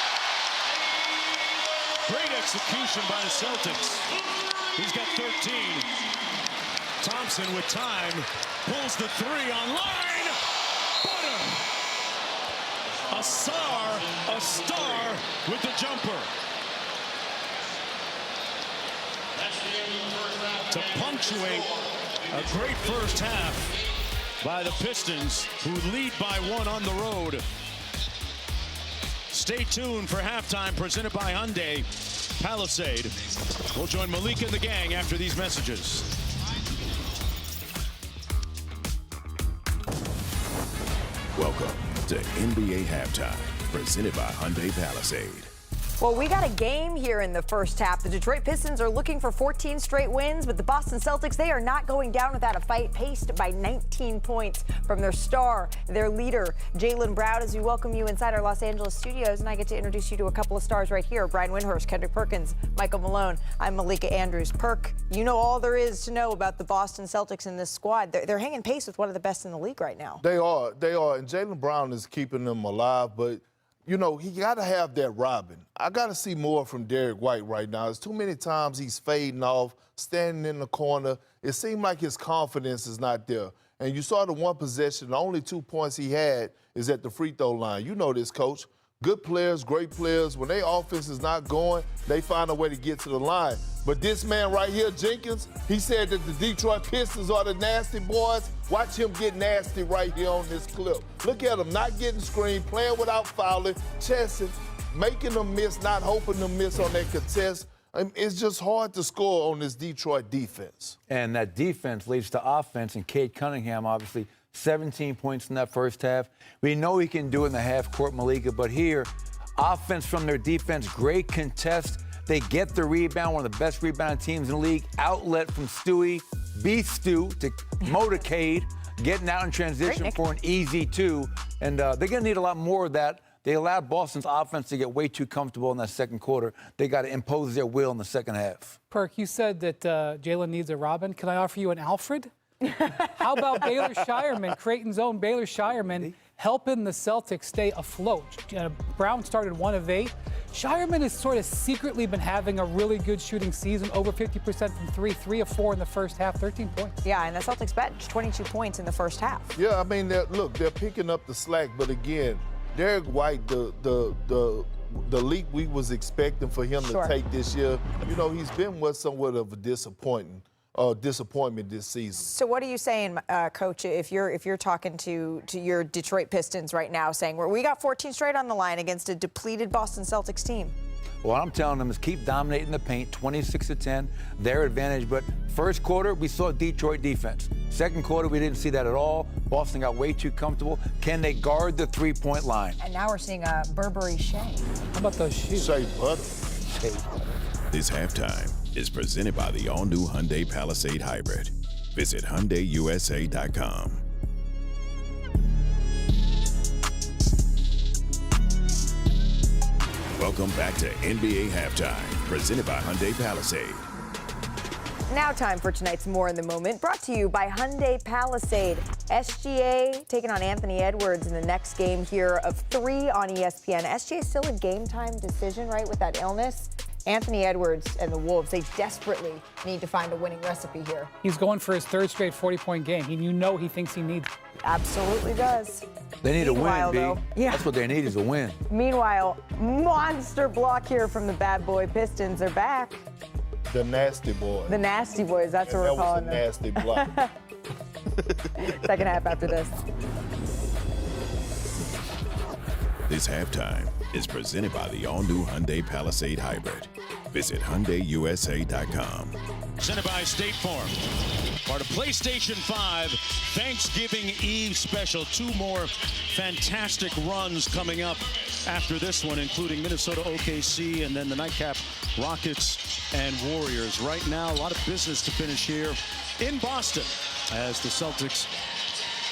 Great execution by the Celtics. He's got 13. Thompson with time. Pulls the 3 on line. Butter. A star with the jumper. To punctuate a great first half by the Pistons, who lead by 1 on the road. Stay tuned for halftime, presented by Hyundai Palisade. We'll join Malik and the gang after these messages.
Welcome to NBA Halftime, presented by Hyundai Palisade.
Well, we got a game here in the first half. The Detroit Pistons are looking for 14 straight wins, but the Boston Celtics, they are not going down without a fight, paced by 19 points from their star, their leader, Jaylen Brown. As we welcome you inside our Los Angeles studios, and I get to introduce you to a couple of stars right here, Brian Windhorst, Kendrick Perkins, Michael Malone. I'm Malika Andrews. Perk, you know all there is to know about the Boston Celtics in this squad. They're hanging pace with one of the best in the league right now.
They are, and Jaylen Brown is keeping them alive, but you know, he got to have that Robin. I got to see more from Derek White right now. There's too many times he's fading off, standing in the corner. It seemed like his confidence is not there. And you saw the one possession, the only 2 points he had is at the free throw line. You know this, Coach. Good players, great players. When their offense is not going, they find a way to get to the line. But this man right here, Jenkins, he said that the Detroit Pistons are the nasty boys. Watch him get nasty right here on this clip. Look at him, not getting screened, playing without fouling, chesting, making them miss, not hoping to miss on that contest. It's just hard to score on this Detroit defense.
And that defense leads to offense, and Cade Cunningham, obviously, 17 points in that first half. We know he can do it in the half court, Malika, but here, offense from their defense, great contest. They get the rebound, one of the best rebounding teams in the league. Outlet from Stewie. beef stew to motorcade, getting out in transition for an easy 2. And they're going to need a lot more of that. They allowed Boston's offense to get way too comfortable in that second quarter. They got to impose their will in the second half.
Perk, you said that Jalen needs a Robin. Can I offer you an Alfred? How about Baylor Shireman, Creighton's own Baylor Shireman, helping the Celtics stay afloat? Brown started 1 of 8. Shireman has sort of secretly been having a really good shooting season, over 50% from 3 of 4 in the first half, 13 points.
Yeah, and the Celtics bench 22 points in the first half.
Yeah, I mean, they're picking up the slack, but again, Derek White, the leap we was expecting for him to take this year, you know, he's been somewhat of a disappointment this season.
So what are you saying, Coach, if you're talking to your Detroit Pistons right now, saying we got 14 straight on the line against a depleted Boston Celtics team?
What I'm telling them is keep dominating the paint, 26-10, their advantage. But first quarter, we saw Detroit defense. Second quarter, we didn't see that at all. Boston got way too comfortable. Can they guard the three-point line?
And now we're seeing a Burberry Shea.
How about those shoes?
Shea Butter.
This halftime is presented by the all-new Hyundai Palisade Hybrid. Visit HyundaiUSA.com. Welcome back to NBA Halftime, presented by Hyundai Palisade.
Now time for tonight's More in the Moment, brought to you by Hyundai Palisade. SGA taking on Anthony Edwards in the next game here of 3 on ESPN. SGA is still a game-time decision, right, with that illness? Anthony Edwards and the Wolves, they desperately need to find a winning recipe here.
He's going for his 3rd straight 40-point game. He thinks he needs.
Absolutely does.
They need a win, B.
Though, yeah.
That's what they need is a win.
Meanwhile, monster block here from the bad boy Pistons are back.
The Nasty Boys.
The Nasty Boys, that's what we're calling them.
That was a nasty block.
Second half after this.
This halftime is presented by the all-new Hyundai Palisade Hybrid. Visit HyundaiUSA.com.
Presented by State Farm. Part of PlayStation 5 Thanksgiving Eve special. 2 more fantastic runs coming up after this one, including Minnesota OKC and then the nightcap Rockets and Warriors. Right now, a lot of business to finish here in Boston as the Celtics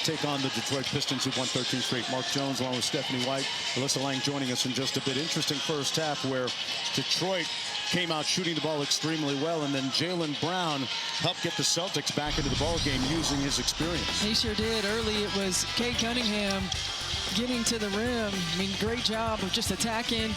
take on the Detroit Pistons, who won 13 straight. Mark Jones along with Stephanie White, Alyssa Lang joining us in just a bit. Interesting first half where Detroit came out shooting the ball extremely well, and then Jaylen Brown helped get the Celtics back into the ball game using his experience.
He sure did. Early it was Cade Cunningham getting to the rim. I mean, great job of just attacking.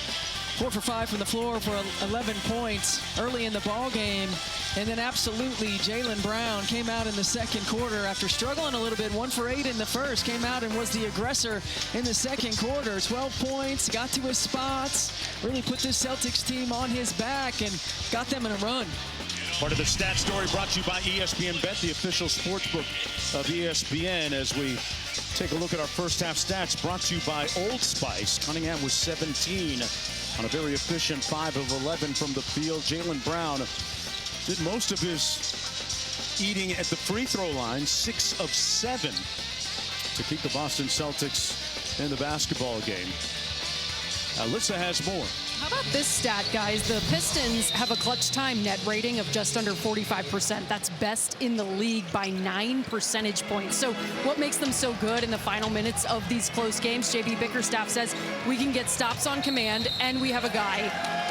4 for 5 from the floor for 11 points early in the ball game. And then absolutely Jaylen Brown came out in the second quarter after struggling a little bit. 1 for 8 in the first, came out and was the aggressor in the second quarter. 12 points, got to his spots, really put this Celtics team on his back and got them in a run.
Part of the stat story brought to you by ESPN Bet, the official sportsbook of ESPN, as we take a look at our first half stats brought to you by Old Spice. Cunningham was 17 on a very efficient 5 of 11 from the field. Jaylen Brown did most of his eating at the free throw line, 6 of 7 to keep the Boston Celtics in the basketball game. Alyssa has more.
How about this stat, guys? The Pistons have a clutch time net rating of just under 45%. That's best in the league by 9 percentage points. So what makes them so good in the final minutes of these close games? JB Bickerstaff says we can get stops on command, and we have a guy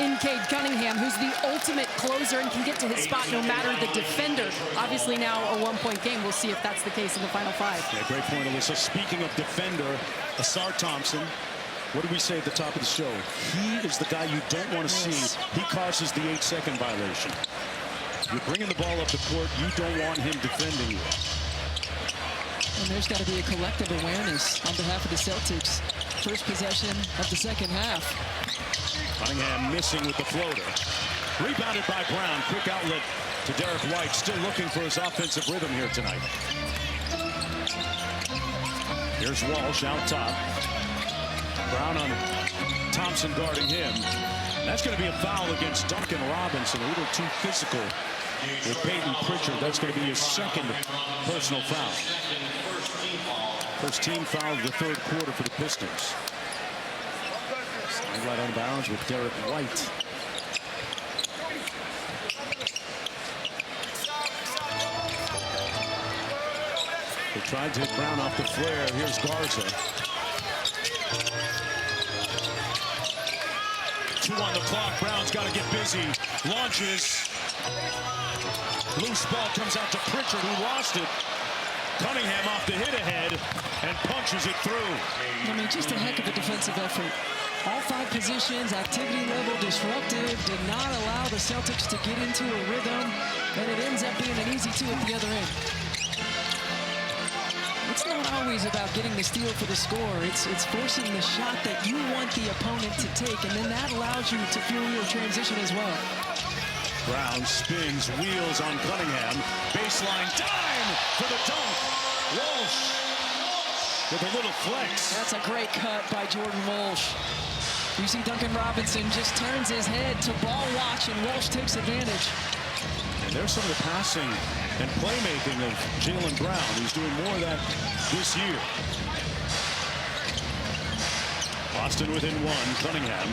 in Cade Cunningham who's the ultimate closer and can get to his spot no matter the defender. Obviously now a 1-point game. We'll see if that's the case in the final 5.
Yeah, great point, Alyssa. Speaking of defender, Asar Thompson. What did we say at the top of the show? He is the guy you don't want to see. He causes the 8-second violation. You're bringing the ball up the court. You don't want him defending you.
And there's got to be a collective awareness on behalf of the Celtics. First possession of the second half.
Cunningham missing with the floater. Rebounded by Brown. Quick outlet to Derek White. Still looking for his offensive rhythm here tonight. Here's Walsh out top. Brown on Thompson guarding him. That's going to be a foul against Duncan Robinson. A little too physical with Peyton Pritchard. That's going to be his second personal foul. First team foul of the third quarter for the Pistons. Right on bounds with Derek White. They tried to hit Brown off the flare. Here's Garza. 2 on the clock. Brown's got to get busy. Launches. Loose ball comes out to Pritchard, who lost it. Cunningham off the hit ahead and punches it through.
I mean, just a heck of a defensive effort. All 5 positions, activity level disruptive, did not allow the Celtics to get into a rhythm, and it ends up being an easy 2 at the other end. It's not always about getting the steal for the score. It's forcing the shot that you want the opponent to take, and then that allows you to fuel your transition as well.
Brown spins, wheels on Cunningham. Baseline dime for the dunk. Walsh with a little flex.
That's a great cut by Jordan Walsh. You see Duncan Robinson just turns his head to ball watch, and Walsh takes advantage.
And there's some of the passing and playmaking of Jaylen Brown. He's doing more of that this year. Boston within 1. Cunningham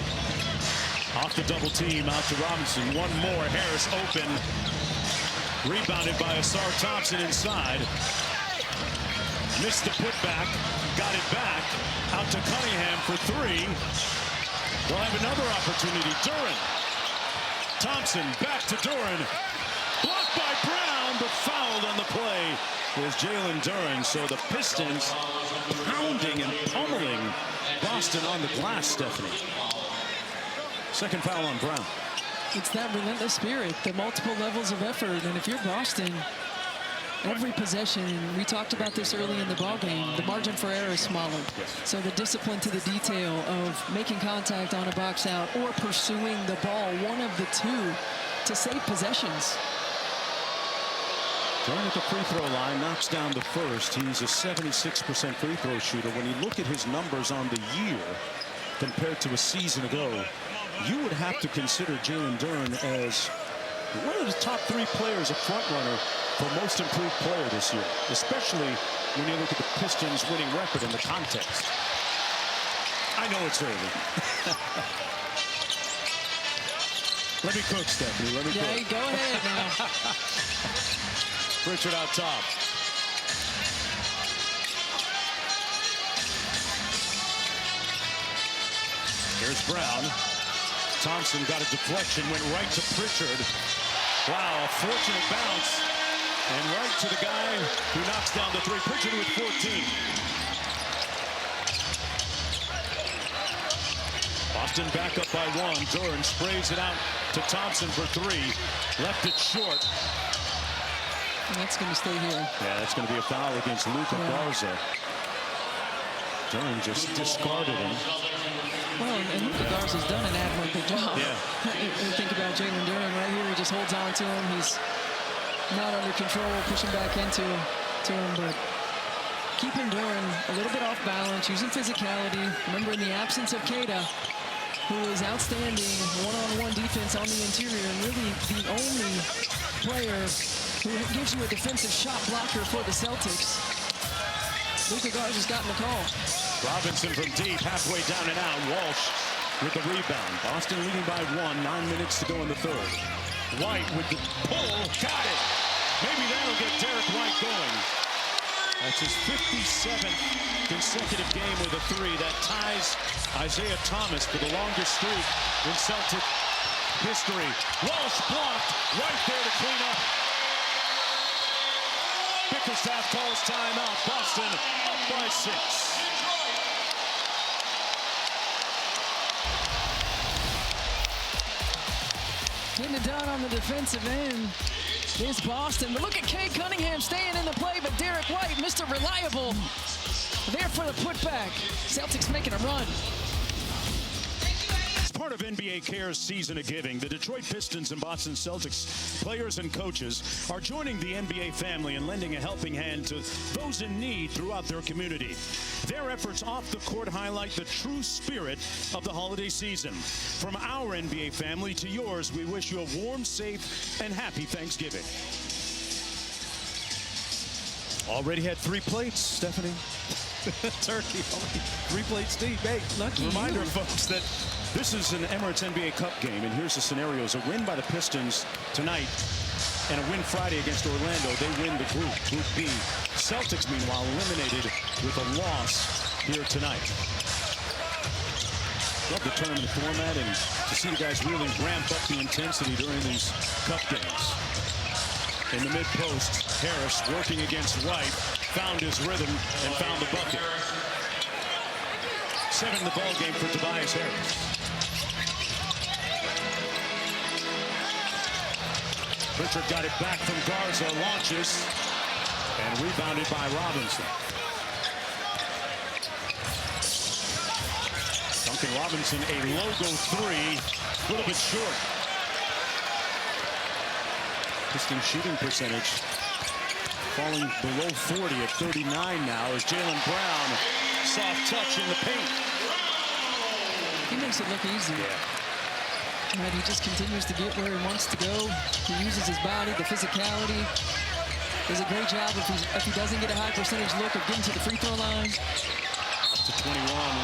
off the double team, out to Robinson. One more. Harris open. Rebounded by Asar Thompson inside. Missed the putback. Got it back. Out to Cunningham for 3. They'll have another opportunity. Duren. Thompson back to Duren. Blocked by Brown, but fouled on the play is Jalen Duren. So the Pistons pounding and pummeling Boston on the glass, Stephanie. Second foul on Brown.
It's that relentless spirit, the multiple levels of effort. And if you're Boston, every possession, we talked about this early in the ballgame, the margin for error is smaller.
Yes.
So the discipline to the detail of making contact on a box out or pursuing the ball, one of the 2 to save possessions.
Duren at the free throw line, knocks down the first. He's a 76% free throw shooter. When you look at his numbers on the year compared to a season ago, you would have to consider Jalen Duren as one of the top 3 players, a front runner for most improved player this year, especially when you look at the Pistons' winning record in the context. I know it's early. Let me cook, Stephanie. Let me cook.
Yeah, go ahead now.
Pritchard out top. Here's Brown. Thompson got a deflection, went right to Pritchard. Wow, a fortunate bounce. And right to the guy who knocks down the 3. Pritchard with 14. Boston back up by 1. Duren sprays it out to Thompson for 3. Left it short.
And that's going to stay here.
Yeah, that's going to be a foul against Luka Garza. Duren just discarded him.
Well, and Luka Garza's done an admirable job.
Yeah.
You think about Jalen Duren right here. He just holds on to him. He's not under control, pushing back into him, but keeping Duren a little bit off balance, using physicality. Remember, in the absence of Keita, who is outstanding one-on-one defense on the interior, and really the only player who gives you a defensive shot blocker for the Celtics. Luka Garza's gotten the call.
Robinson from deep, halfway down and out. Walsh with the rebound. Boston leading by 1, 9 minutes to go in the 3rd. White with the pull, got it. Maybe that'll get Derek White going. That's his 57th consecutive game with a 3. That ties Isaiah Thomas for the longest streak in Celtic history. Walsh blocked right there to clean up. Bickerstaff calls timeout. Boston up by 6.
Getting it done on the defensive end is Boston. But look at Cade Cunningham staying in the play, but Derek White, Mr. Reliable, there for the putback. Celtics making a run.
As part of NBA Cares Season of Giving, the Detroit Pistons and Boston Celtics players and coaches are joining the NBA family and lending a helping hand to those in need throughout their community. Their efforts off the court highlight the true spirit of the holiday season. From our NBA family to yours, we wish you a warm, safe, and happy Thanksgiving. Already had 3 plates, Stephanie. Turkey, 3 plates deep. Hey,
lucky
reminder,
you.
folks, that this is an Emirates NBA Cup game, and here's the scenarios. A win by the Pistons tonight and a win Friday against Orlando, they win the group. Group B. Celtics, meanwhile, eliminated with a loss here tonight. Love the tournament format and to see the guys really ramp up the intensity during these cup games. In the mid-post, Harris working against White, found his rhythm and found the bucket. 7 in the ball game for Tobias Harris. Pritchard got it back from Garza, launches, and rebounded by Robinson. Duncan Robinson, a logo 3, a little bit short. Pistons shooting percentage falling below 40 at 39 now as Jaylen Brown, soft touch in the paint.
He makes it look easy. Right, he just continues to get where he wants to go. He uses his body, the physicality. Does a great job if he doesn't get a high percentage look of getting to the free throw line.
Up to 21,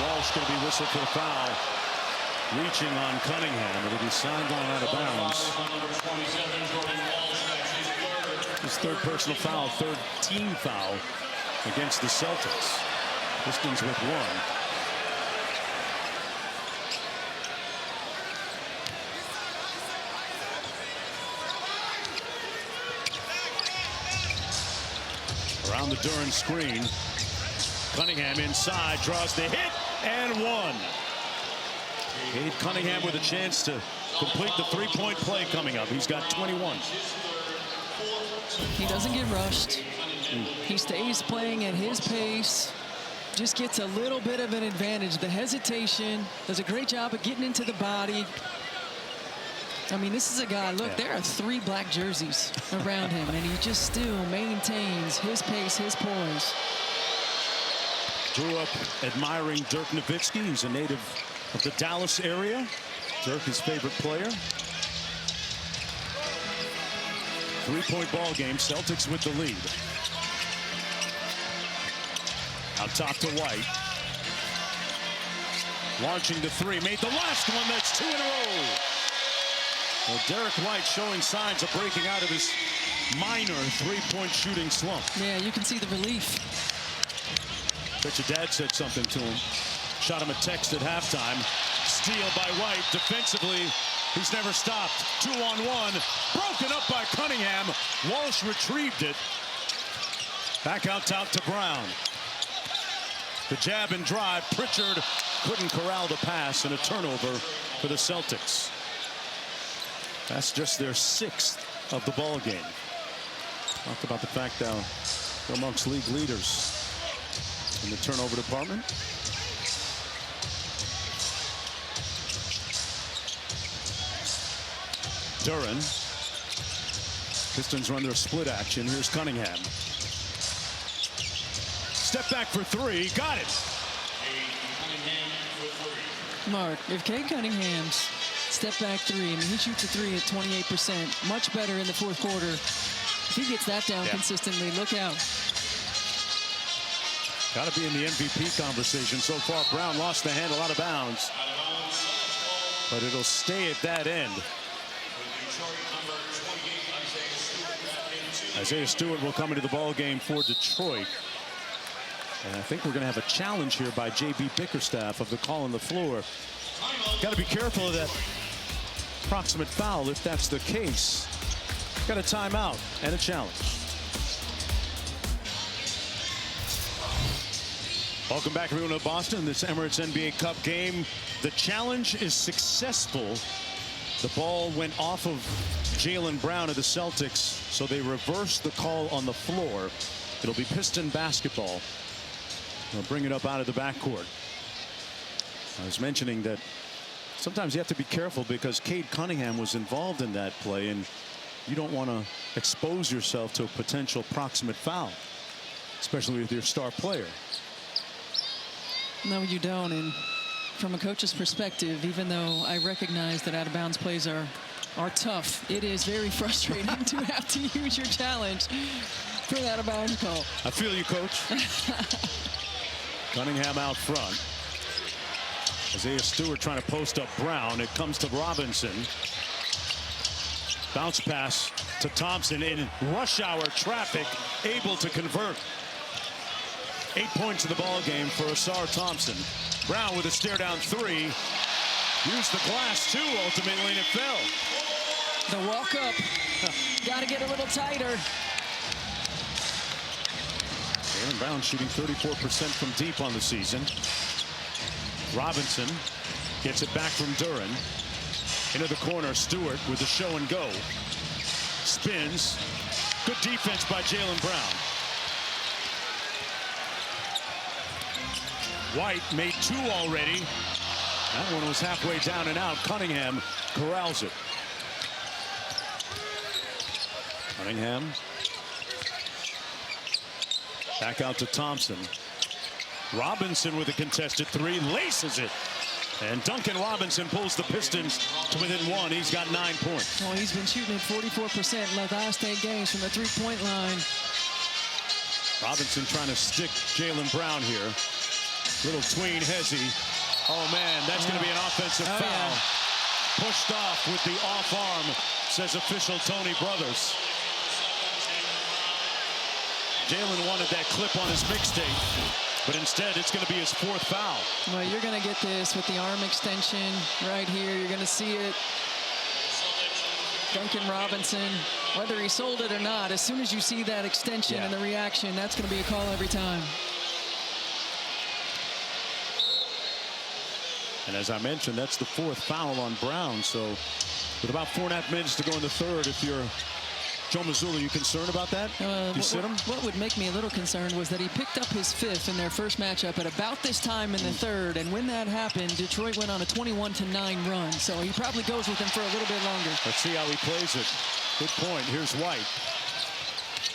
Walsh going to be whistled for a foul. Reaching on Cunningham. It'll be sideline out of bounds. His third personal foul, third team foul against the Celtics. Pistons with 1. Around the Duran screen. Cunningham inside, draws the hit, and 1. Cade Cunningham with a chance to complete the three-point play coming up. He's got 21.
He doesn't get rushed. He stays playing at his pace. Just gets a little bit of an advantage. The hesitation, does a great job of getting into the body. I mean, this is a guy, look, there are 3 black jerseys around him, and he just still maintains his pace, his poise.
Grew up admiring Dirk Nowitzki. He's a native of the Dallas area. Dirk, his favorite player. 3-point ball game, Celtics with the lead. Out top to White. Launching the 3, made the last one, that's 2 in a row. Well, Derek White showing signs of breaking out of his minor 3-point shooting slump.
Yeah, you can see the relief.
Bet your dad said something to him. Shot him a text at halftime. Steal by White. Defensively, he's never stopped. 2-on-1. Broken up by Cunningham. Walsh retrieved it. Back out top to Brown. The jab and drive. Pritchard couldn't corral the pass, and a turnover for the Celtics. That's just their 6th of the ball game. Talked about the fact that they're amongst league leaders in the turnover department. Duran. Pistons run their split action. Here's Cunningham. Step back for 3. Got it.
Mark, if Cade Cunningham's step back 3, I mean, he shoots a 3 at 28%, much better in the 4th quarter. If he gets that down consistently, look out.
Got to be in the MVP conversation so far. Brown lost the handle out of bounds, but it'll stay at that end. Isaiah Stewart will come into the ball game for Detroit. And I think we're going to have a challenge here by J.B. Bickerstaff of the call on the floor. Got to be careful of that proximate foul if that's the case. Got a timeout and a challenge. Welcome back, everyone, to Boston. This Emirates NBA Cup game. The challenge is successful. The ball went off of Jaylen Brown of the Celtics, so they reversed the call on the floor. It'll be Piston basketball. They'll bring it up out of the backcourt. I was mentioning that sometimes you have to be careful because Cade Cunningham was involved in that play, and you don't want to expose yourself to a potential proximate foul, especially with your star player.
No, you don't. And from a coach's perspective, even though I recognize that out-of-bounds plays are tough, it is very frustrating to have to use your challenge for that out-of-bounds call.
I feel you, Coach. Cunningham out front. Isaiah Stewart trying to post up Brown. It comes to Robinson. Bounce pass to Thompson in rush hour traffic, able to convert. 8 points in the ball game for Asar Thompson. Brown with a stare down three. Used the glass too, ultimately, and it fell.
The walk up. Got to get a little tighter.
Jaylen Brown shooting 34% from deep on the season. Robinson gets it back from Duren. Into the corner, Stewart with the show and go. Spins. Good defense by Jaylen Brown. White made 2 already. That one was halfway down and out. Cunningham corrals it. Cunningham. Back out to Thompson. Robinson with a contested 3, laces it. And Duncan Robinson pulls the Pistons to within 1. He's got 9 points.
Well, he's been shooting at 44% in the last 8 games from the three-point line.
Robinson trying to stick Jaylen Brown here. Little tween Hezzy. Oh, man, that's going to be an offensive foul. Yeah. Pushed off with the off arm, says official Tony Brothers. Jaylen wanted that clip on his mixtape, but instead it's going to be his 4th foul.
Well, you're going to get this with the arm extension right here. You're going to see it. Duncan Robinson, whether he sold it or not, as soon as you see that extension and the reaction, that's going to be a call every time.
And as I mentioned, that's the 4th foul on Brown. So with about 4.5 minutes to go in the 3rd, if you're Joe Mazzulla, you concerned about that? You sit him?
What would make me a little concerned was that he picked up his 5th in their first matchup at about this time in the 3rd. And when that happened, Detroit went on a 21-9 run. So he probably goes with him for a little bit longer.
Let's see how he plays it. Good point. Here's White.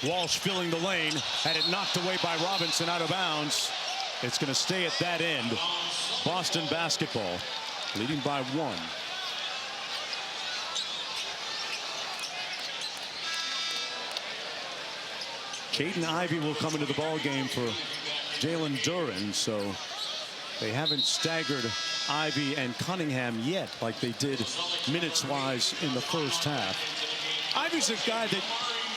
Walsh filling the lane. Had it knocked away by Robinson out of bounds. It's going to stay at that end. Boston basketball leading by 1. Caden Ivey will come into the ball game for Jalen Duren, so they haven't staggered Ivey and Cunningham yet like they did minutes-wise in the first half. Ivey's a guy that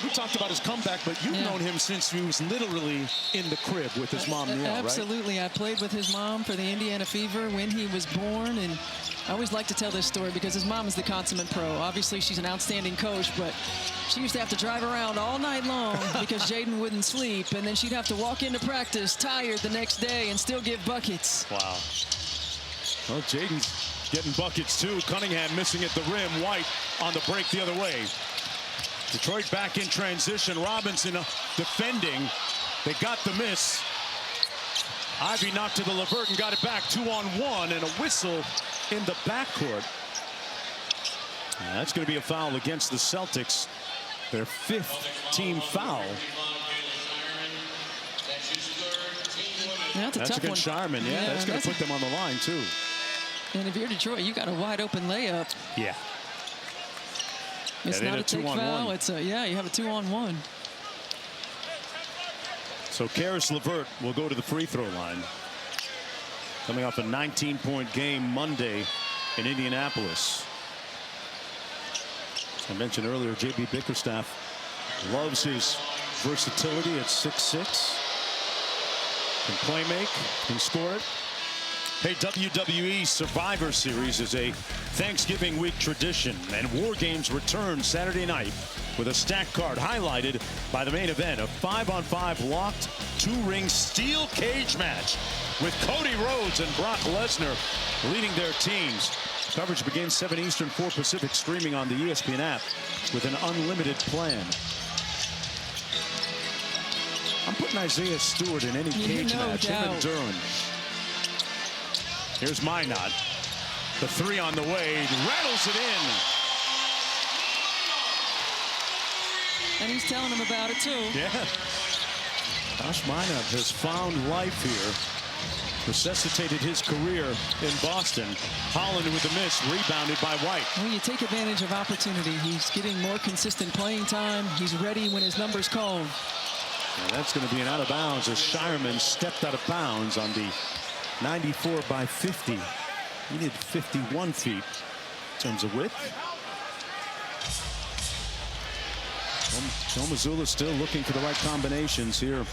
we talked about his comeback, but you've known him since he was literally in the crib with his mom, Neil, right?
Absolutely. I played with his mom for the Indiana Fever when he was born, and I always like to tell this story because his mom is the consummate pro. Obviously, she's an outstanding coach, but she used to have to drive around all night long because Jaden wouldn't sleep, and then she'd have to walk into practice tired the next day and still give buckets.
Wow. Well, Jaden's getting buckets, too. Cunningham missing at the rim. White on the break the other way. Detroit back in transition. Robinson defending. They got the miss. Ivey knocked to the Levert and got it back. 2-on-1 and a whistle in the backcourt. That's going to be a foul against the Celtics. Their 5th team foul.
That's a tough
against Shireman. Yeah, that's going to put them on the line, too.
And if you're Detroit, you got a wide open layup.
Yeah.
It's not a take foul. It's a, you have a 2-on-1.
So Karis LeVert will go to the free throw line. Coming off a 19-point game Monday in Indianapolis. As I mentioned earlier, J.B. Bickerstaff loves his versatility at 6'6". Can play make, can score it. Hey, WWE Survivor Series is a Thanksgiving week tradition, and War Games return Saturday night with a stacked card highlighted by the main event, a 5-on-5 locked 2-ring steel cage match with Cody Rhodes and Brock Lesnar leading their teams. Coverage begins 7 Eastern, 4 Pacific, streaming on the ESPN app with an unlimited plan. I'm putting Isaiah Stewart in any cage match. Him and Duren. Here's Minot. The 3 on the way. Rattles it in.
And he's telling him about it, too.
Yeah. Josh Minot has found life here. Resuscitated his career in Boston. Holland with the miss. Rebounded by White.
Well, you take advantage of opportunity. He's getting more consistent playing time. He's ready when his number's called.
And that's going to be an out of bounds as Shireman stepped out of bounds on the 94 by 50. He needed 51 feet in terms of width. Joe Mazzulla still looking for the right combinations here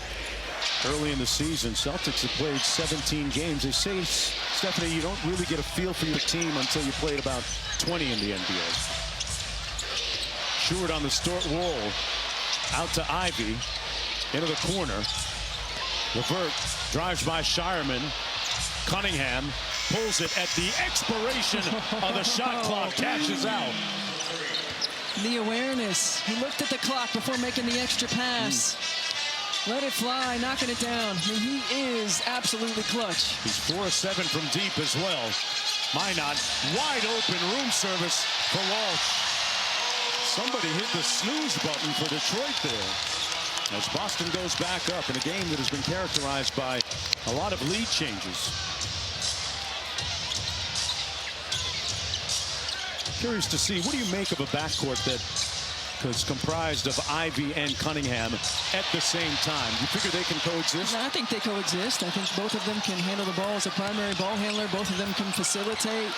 early in the season. Celtics have played 17 games. They say, Stephanie, you don't really get a feel for your team until you played about 20 in the NBA. Stewart on the Stort wall. Out to Ivy. Into the corner. Levert drives by Shireman. Cunningham pulls it at the expiration of the shot clock. Cashes out.
The awareness. He looked at the clock before making the extra pass. Let it fly, knocking it down. And he is absolutely clutch.
He's 4 of 7 from deep as well. Minot, wide open room service for Walsh. Somebody hit the snooze button for Detroit there. As Boston goes back up in a game that has been characterized by a lot of lead changes. Curious to see, what do you make of a backcourt that is comprised of Ivy and Cunningham at the same time? You figure they can coexist?
I think they coexist. I think both of them can handle the ball as a primary ball handler. Both of them can facilitate,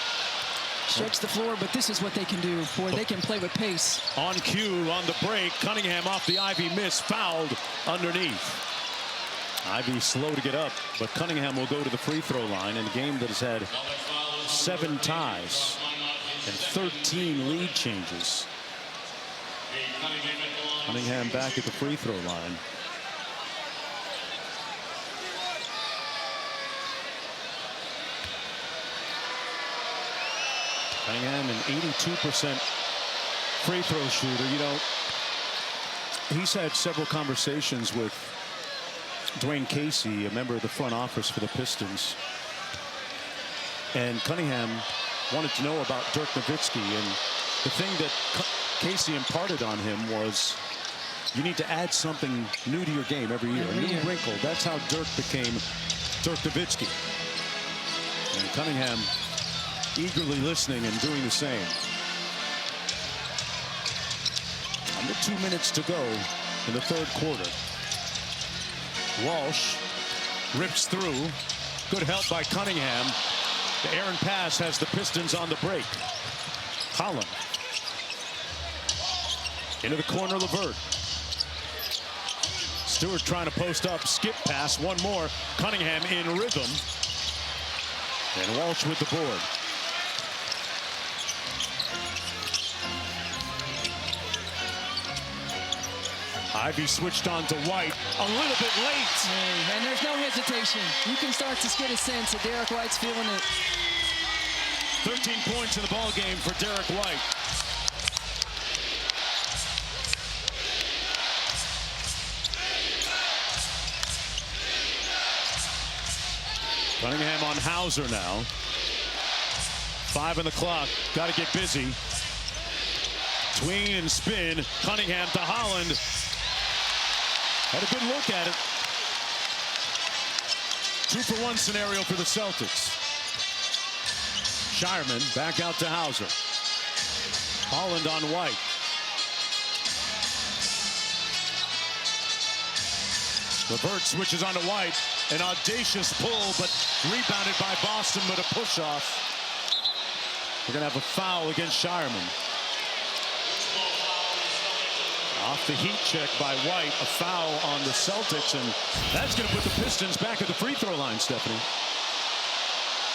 stretch the floor, but this is what they can do. Boy, they can play with pace.
On cue, on the break, Cunningham off the Ivy miss, fouled underneath. Ivy slow to get up, but Cunningham will go to the free throw line in a game that has had 7 ties and 13 lead changes. Cunningham back at the free throw line. Cunningham, an 82% free throw shooter. You know, he's had several conversations with Dwayne Casey, a member of the front office for the Pistons. And Cunningham wanted to know about Dirk Nowitzki, and the thing that Casey imparted on him was you need to add something new to your game every year, a new wrinkle. That's how Dirk became Dirk Nowitzki. And Cunningham eagerly listening and doing the same. Under 2 minutes to go in the third quarter. Walsh rips through. Good help by Cunningham. The errant pass has the Pistons on the break. Holland. Into the corner, Levert. Stewart trying to post up, skip pass, one more. Cunningham in rhythm. And Walsh with the board. Ivy switched on to White a little bit late.
And there's no hesitation. You can start to get a sense that Derek White's feeling it.
13 points in the ball game for Derek White. Cunningham on Hauser now. 5 on the clock. Got to get busy. Swing and spin. Cunningham to Holland. Had a good look at it. 2-for-1 scenario for the Celtics. Shireman back out to Hauser. Holland on White. Levert switches on to White. An audacious pull, but rebounded by Boston, but a push-off. We're going to have a foul against Shireman. Off the heat check by White, a foul on the Celtics, and that's going to put the Pistons back at the free throw line, Stephanie.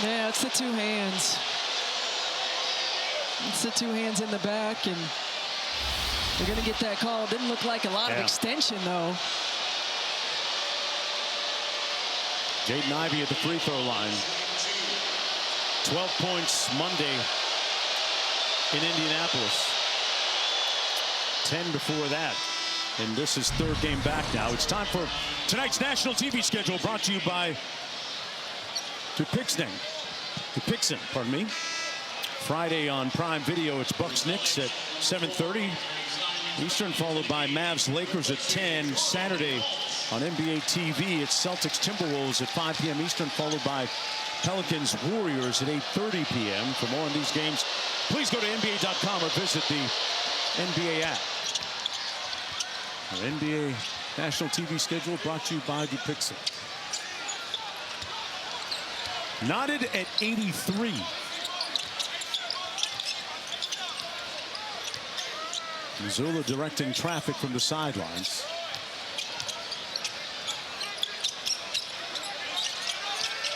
Yeah, it's the 2 hands. It's the 2 hands in the back, and they're going to get that call. Didn't look like a lot of extension, though.
Jaden Ivey at the free throw line. 12 points Monday in Indianapolis. 10 before that. And this is 3rd game back now. It's time for tonight's national TV schedule, brought to you by Dupixon, pardon me. Friday on Prime Video, it's Bucks-Knicks at 7:30 Eastern, followed by Mavs-Lakers at 10. Saturday on NBA TV, it's Celtics-Timberwolves at 5 p.m. Eastern, followed by Pelicans-Warriors at 8:30 p.m. For more on these games, please go to NBA.com or visit the NBA app. Our NBA national TV schedule brought to you by Dupixon. Knotted at 83. Missoula directing traffic from the sidelines.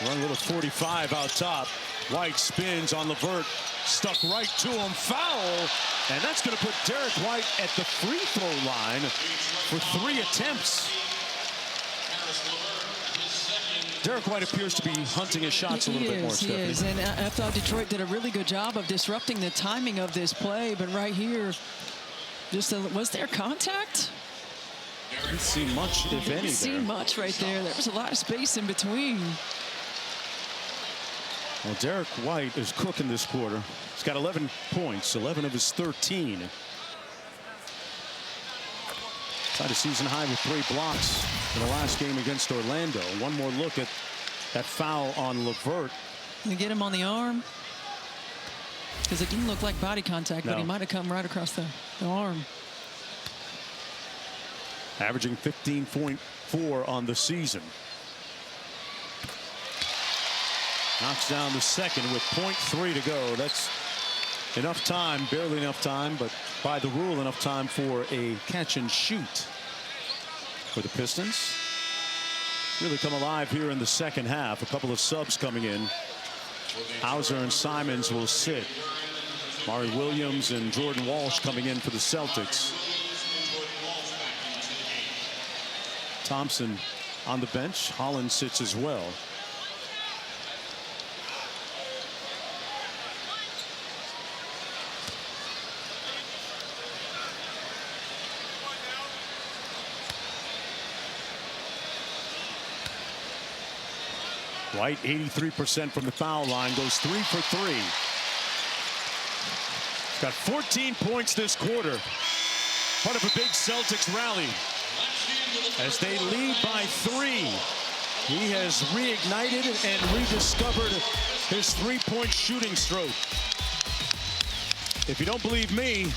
Run a little 45 out top. White spins on Levert. Stuck right to him. Foul. And that's going to put Derek White at the free throw line for 3 attempts. Derek White appears to be hunting his shots a little bit more, Stephanie.
He is, and I thought Detroit did a really good job of disrupting the timing of this play, but right here, was there contact?
Didn't see much, if any.
Didn't see much right there. There was a lot of space in between.
Well, Derek White is cooking this quarter. He's got 11 points, 11 of his 13. Tied a season high with 3 blocks in the last game against Orlando. One more look at that foul on Levert.
Can you get him on the arm? Because it didn't look like body contact, but he might have come right across the arm.
Averaging 15.4 on the season. Knocks down the second with 0.3 to go. That's enough time, barely enough time, but by the rule, enough time for a catch and shoot for the Pistons. Really come alive here in the second half. A couple of subs coming in. Hauser and Simons will sit. Mari Williams and Jordan Walsh coming in for the Celtics. Thompson on the bench. Holland sits as well. White 83% from the foul line, goes 3 for 3. He's got 14 points this quarter. Part of a big Celtics rally. As they lead by 3, he has reignited and rediscovered his 3-point shooting stroke. If you don't believe me,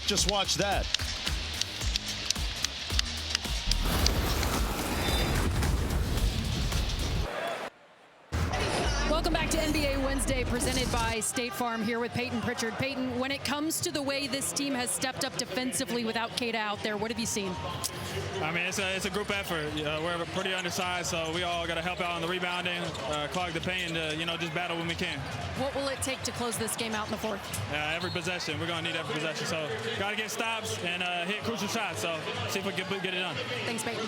just watch that.
Welcome back to NBA Wednesday, presented by State Farm, here with Peyton Pritchard. Peyton, when it comes to the way this team has stepped up defensively without Kata out there, what have you seen?
I mean, it's a group effort. We're pretty undersized, so we all got to help out on the rebounding, clog the paint, just battle when we can.
What will it take to close this game out in the fourth?
Every possession. We're going to need every possession. So got to get stops and hit crucial shots. So see if we can get it done.
Thanks, Peyton.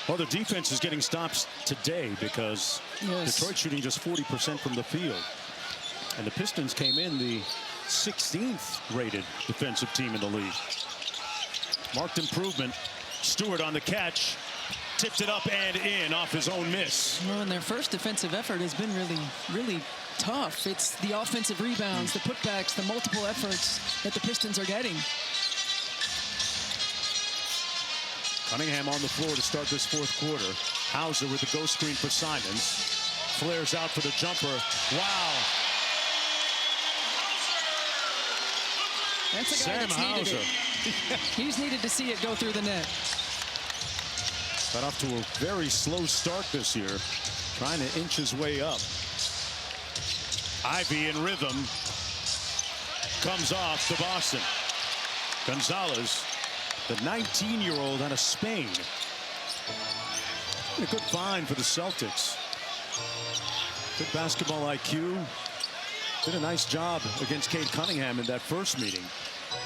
Well, the defense is getting stops today because Detroit shooting just 40% from the field. And the Pistons came in the 16th rated defensive team in the league. Marked improvement. Stewart on the catch. Tipped it up and in off his own miss.
Well, and their first defensive effort has been really tough. It's the offensive rebounds, the putbacks, the multiple efforts that the Pistons are getting.
Cunningham on the floor to start this fourth quarter. Hauser with the ghost screen for Simons. Flares out for the jumper. Wow.
That's a guy
Sam
that's needed
Hauser.
it. He's needed to see it go through the net.
Got off to a very slow start this year. Trying to inch his way up. Ivy in rhythm. Comes off to Boston. Gonzalez, the 19-year-old out of Spain. A good find for the Celtics. Good basketball IQ. Did a nice job against Cade Cunningham in that first meeting.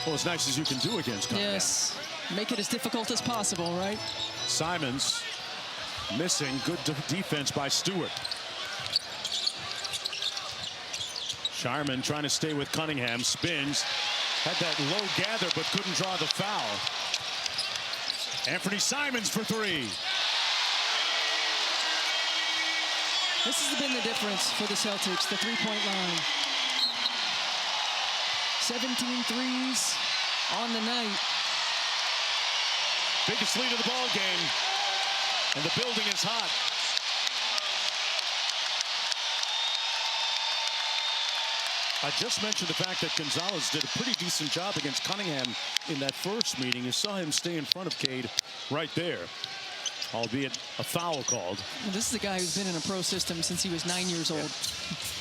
Well, as nice as you can do against Cunningham.
Yes, make it as difficult as possible, right?
Simons missing. Good defense by Stewart. Shireman trying to stay with Cunningham. Spins. Had that low gather, but couldn't draw the foul. Anthony Simons for 3.
This has been the difference for the Celtics, the three-point line. 17 threes on the night.
Biggest lead of the ball game. And the building is hot. I just mentioned the fact that Gonzalez did a pretty decent job against Cunningham in that first meeting. You saw him stay in front of Cade right there, albeit a foul called.
Well, this is a guy who's been in a pro system since he was 9 years old.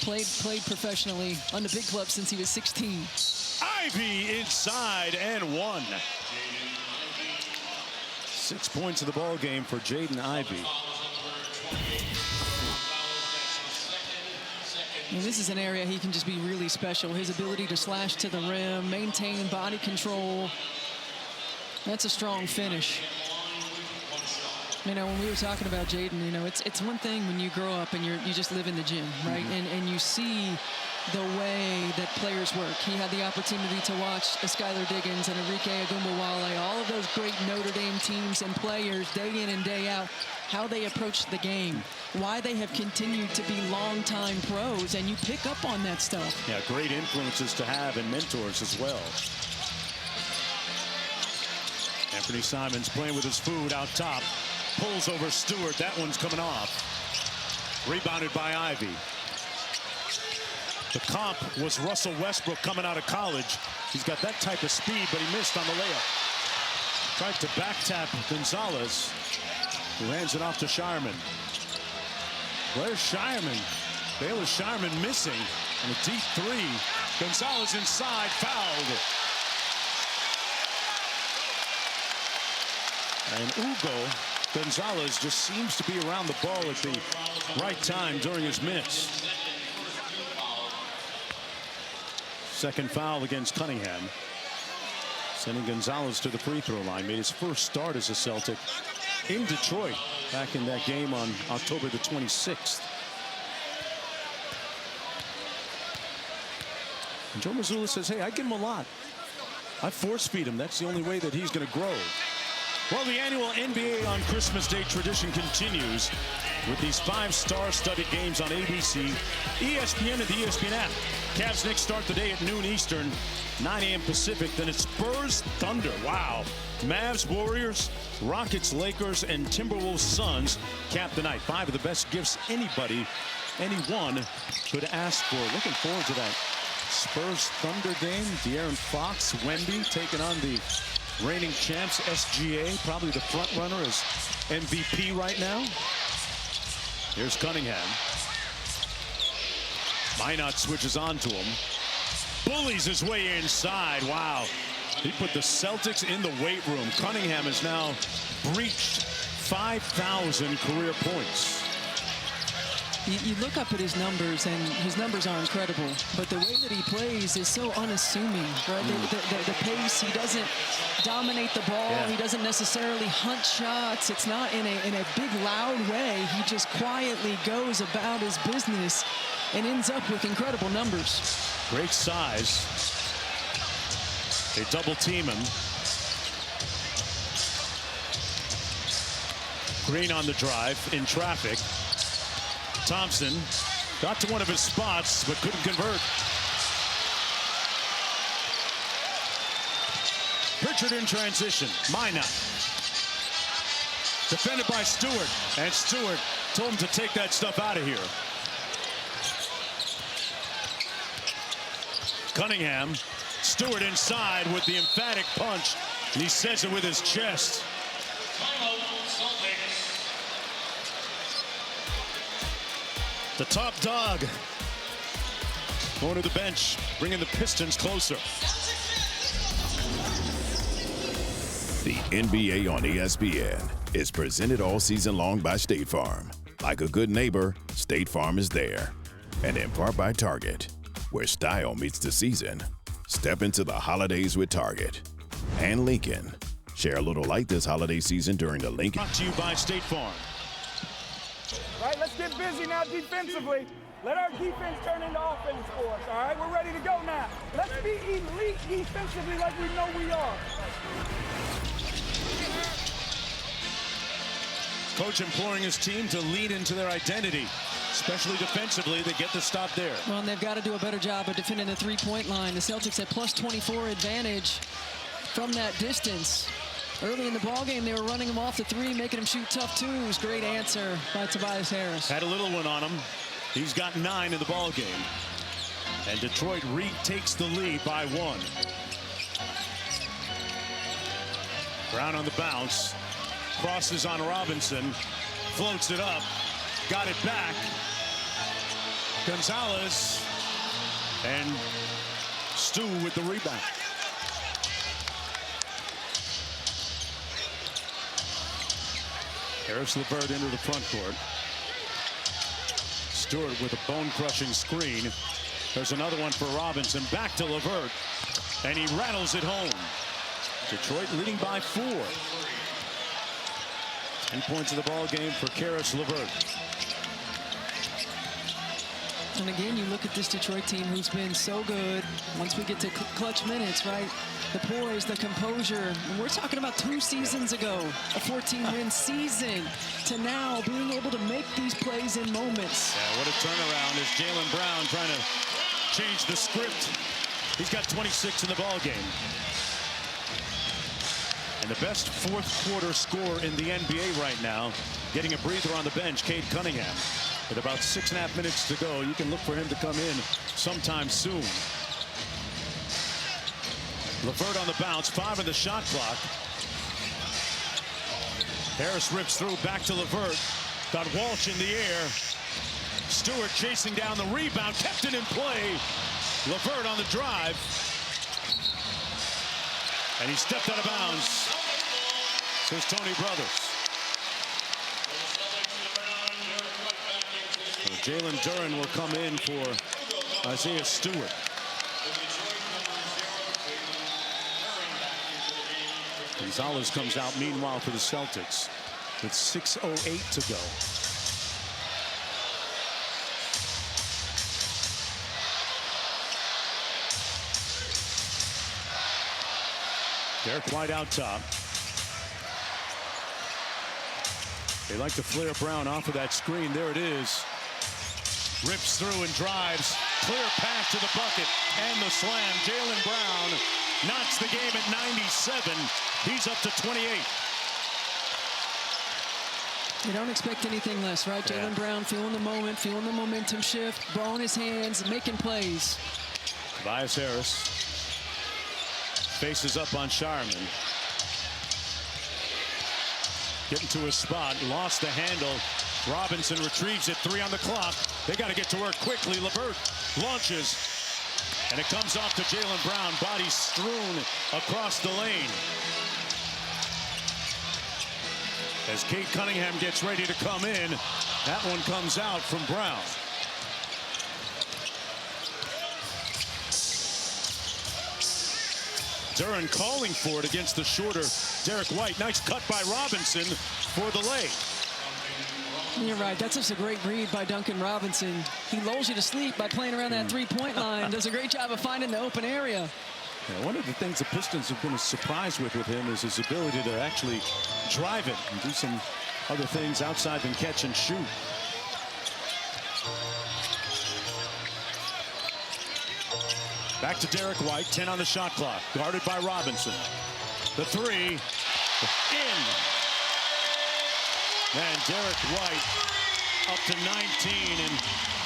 Played professionally on the big club since he was 16.
Ivey inside and one. 6 points of the ball game for Jaden Ivey.
And this is an area he can just be really special. His ability to slash to the rim, maintain body control. That's a strong finish. You know, when we were talking about Jaden, you know, it's one thing when you grow up and you just live in the gym, right? And you see the way that players work. He had the opportunity to watch Skylar Diggins and Enrique Agumbawale, all of those great Notre Dame teams and players day in and day out, how they approach the game, why they have continued to be longtime pros, and you pick up on that stuff.
Yeah, great influences to have and mentors as well. Anthony Simons playing with his food out top. Pulls over Stewart. That one's coming off. Rebounded by Ivey. The comp was Russell Westbrook coming out of college. He's got that type of speed, but he missed on the layup. Tried to back tap Gonzalez, who hands it off to Shireman. Where's Shireman? Baylor Shireman missing. And a deep three. Gonzalez inside, fouled. And Hugo Gonzalez just seems to be around the ball at the right time during his minutes. Second foul against Cunningham. Sending Gonzalez to the free throw line. Made his first start as a Celtic in Detroit back in that game on October the 26th. And Joe Mazzulla says, hey, I give him a lot. I force feed him. That's the only way that he's going to grow. Well, the annual NBA on Christmas Day tradition continues with these 5 star-studded games on ABC, ESPN, and the ESPN app. Cavs Knicks start the day at noon Eastern, 9 a.m. Pacific. Then it's Spurs Thunder. Wow. Mavs Warriors, Rockets Lakers, and Timberwolves Suns cap the night. 5 of the best gifts anyone could ask for. Looking forward to that Spurs Thunder game. De'Aaron Fox, Wemby taking on the reigning champs, SGA, probably the front runner as MVP right now. Here's Cunningham. Minot switches on to him. Bullies his way inside. Wow. He put the Celtics in the weight room. Cunningham has now breached 5,000 career points.
You look up at his numbers, and his numbers are incredible, but the way that he plays is so unassuming, right? The pace, he doesn't dominate the ball. Yeah. He doesn't necessarily hunt shots. It's not in a big, loud way. He just quietly goes about his business and ends up with incredible numbers.
Great size. They double team him. Green on the drive in traffic. Thompson got to one of his spots, but couldn't convert. Pritchard in transition. Minot. Defended by Stewart. And Stewart told him to take that stuff out of here. Cunningham. Stewart inside with the emphatic punch. And he says it with his chest. The top dog going to the bench, bringing the Pistons closer.
The NBA on ESPN is presented all season long by State Farm. Like a good neighbor, State Farm is there. And in part by Target, where style meets the season. Step into the holidays with Target. And Lincoln. Share a little light this holiday season during the Lincoln.
Brought to you by State Farm.
Right, let's get busy now defensively. Let our defense turn into offense for us, all right? We're ready to go now. Let's be elite defensively like we know we are.
Coach imploring his team to lean into their identity, especially defensively. They get the stop there.
Well, and they've got to do a better job of defending the three-point line. The Celtics at plus 24 advantage from that distance. Early in the ballgame, they were running him off the three, making him shoot tough twos. Great answer by Tobias Harris.
Had a little one on him. He's got 9 in the ballgame. And Detroit retakes the lead by 1. Brown on the bounce. Crosses on Robinson. Floats it up. Got it back. Gonzalez. And Stu with the rebound. Harris LeVert into the front court. Stewart with a bone-crushing screen. There's another one for Robinson. Back to LeVert. And he rattles it home. Detroit leading by 4. 10 points of the ball game for Karis LeVert.
And again, you look at this Detroit team who's been so good. Once we get to clutch minutes, right? The poise, the composure. And we're talking about 2 seasons ago, a 14-win season, to now being able to make these plays in moments.
Yeah, what a turnaround is Jaylen Brown trying to change the script. He's got 26 in the ball game. And the best fourth quarter scorer in the NBA right now, getting a breather on the bench, Cade Cunningham. With about 6.5 minutes to go, you can look for him to come in sometime soon. LeVert on the bounce, 5 on the shot clock. Harris rips through, back to LeVert. Got Walsh in the air. Stewart chasing down the rebound, kept it in play. LeVert on the drive. And he stepped out of bounds. Says Tony Brothers. So Jalen Duren will come in for Isaiah Stewart. Gonzalez comes out meanwhile for the Celtics with 6:08 to go. Derek White out top. They like to flare Brown off of that screen. There it is. Rips through and drives. Clear pass to the bucket and the slam. Jaylen Brown knocks the game at 97. He's up to 28.
You don't expect anything less, right?
Yeah.
Jaylen Brown feeling the moment, feeling the momentum shift, ball in his hands, making plays.
Tobias Harris faces up on Shireman. Getting to his spot, lost the handle. Robinson retrieves it, 3 on the clock. They got to get to work quickly. LeVert launches, and it comes off to Jaylen Brown. Body strewn across the lane. As Cade Cunningham gets ready to come in, that one comes out from Brown. Duren calling for it against the shorter Derek White. Nice cut by Robinson for the lay.
You're right. That's just a great read by Duncan Robinson. He lulls you to sleep by playing around that three-point line. Does a great job of finding the open area.
Yeah, one of the things the Pistons have been surprised with him is his ability to actually drive it and do some other things outside than catch and shoot. Back to Derek White, 10 on the shot clock, guarded by Robinson. The 3, in. And Derek White up to 19, and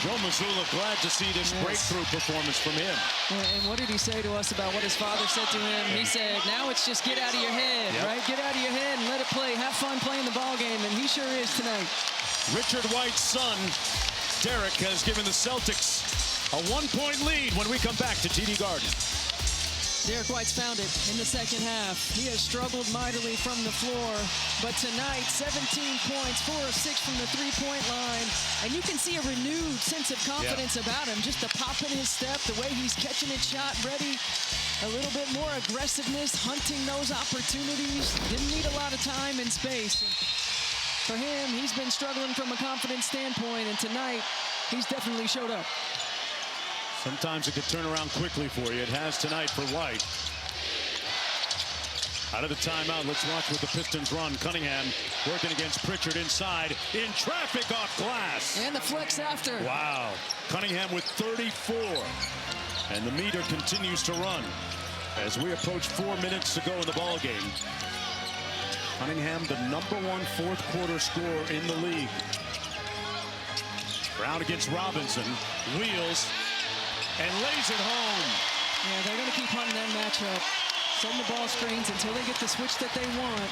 Joe Mazzulla glad to see this breakthrough performance from him.
And what did he say to us about what his father said to him? He said, now it's just get out of your head, right? Get out of your head and let it play. Have fun playing the ball game, and he sure is tonight.
Richard White's son, Derek, has given the Celtics a 1-point lead when we come back to TD Garden.
Derek White's found it in the second half. He has struggled mightily from the floor, but tonight, 17 points, 4 of 6 from the three-point line, and you can see a renewed sense of confidence about him. Just the pop in his step, the way he's catching it shot ready, a little bit more aggressiveness, hunting those opportunities. Didn't need a lot of time and space. And for him, he's been struggling from a confidence standpoint, and tonight, he's definitely showed up.
Sometimes it could turn around quickly for you. It has tonight for White. Out of the timeout, let's watch what the Pistons run. Cunningham working against Pritchard inside. In traffic off glass.
And the flex after.
Wow. Cunningham with 34. And the meter continues to run as we approach 4 minutes to go in the ball game. Cunningham, the #1 fourth quarter scorer in the league. Brown against Robinson. Wheels. And lays it home.
Yeah, they're going to keep hunting that matchup. Setting the ball screens until they get the switch that they want.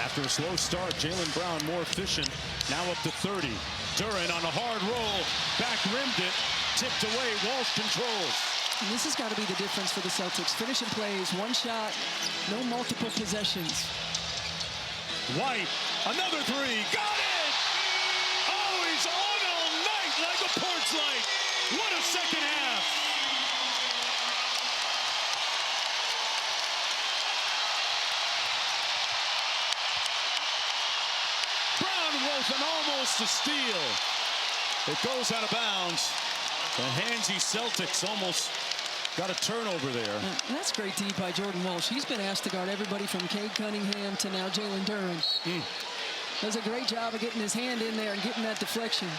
After a slow start, Jaylen Brown more efficient. Now up to 30. Duren on a hard roll. Back rimmed it. Tipped away. Walsh controls.
And this has got to be the difference for the Celtics. Finishing plays, one shot, no multiple possessions.
White, another three, got it! Oh, he's on all night like a porch light. What a second half. Brown with an almost a steal. It goes out of bounds. The handsy Celtics almost got a turnover there.
And that's great D by Jordan Walsh. He's been asked to guard everybody from Cade Cunningham to now Jalen Duren. Does a great job of getting his hand in there and getting that deflection.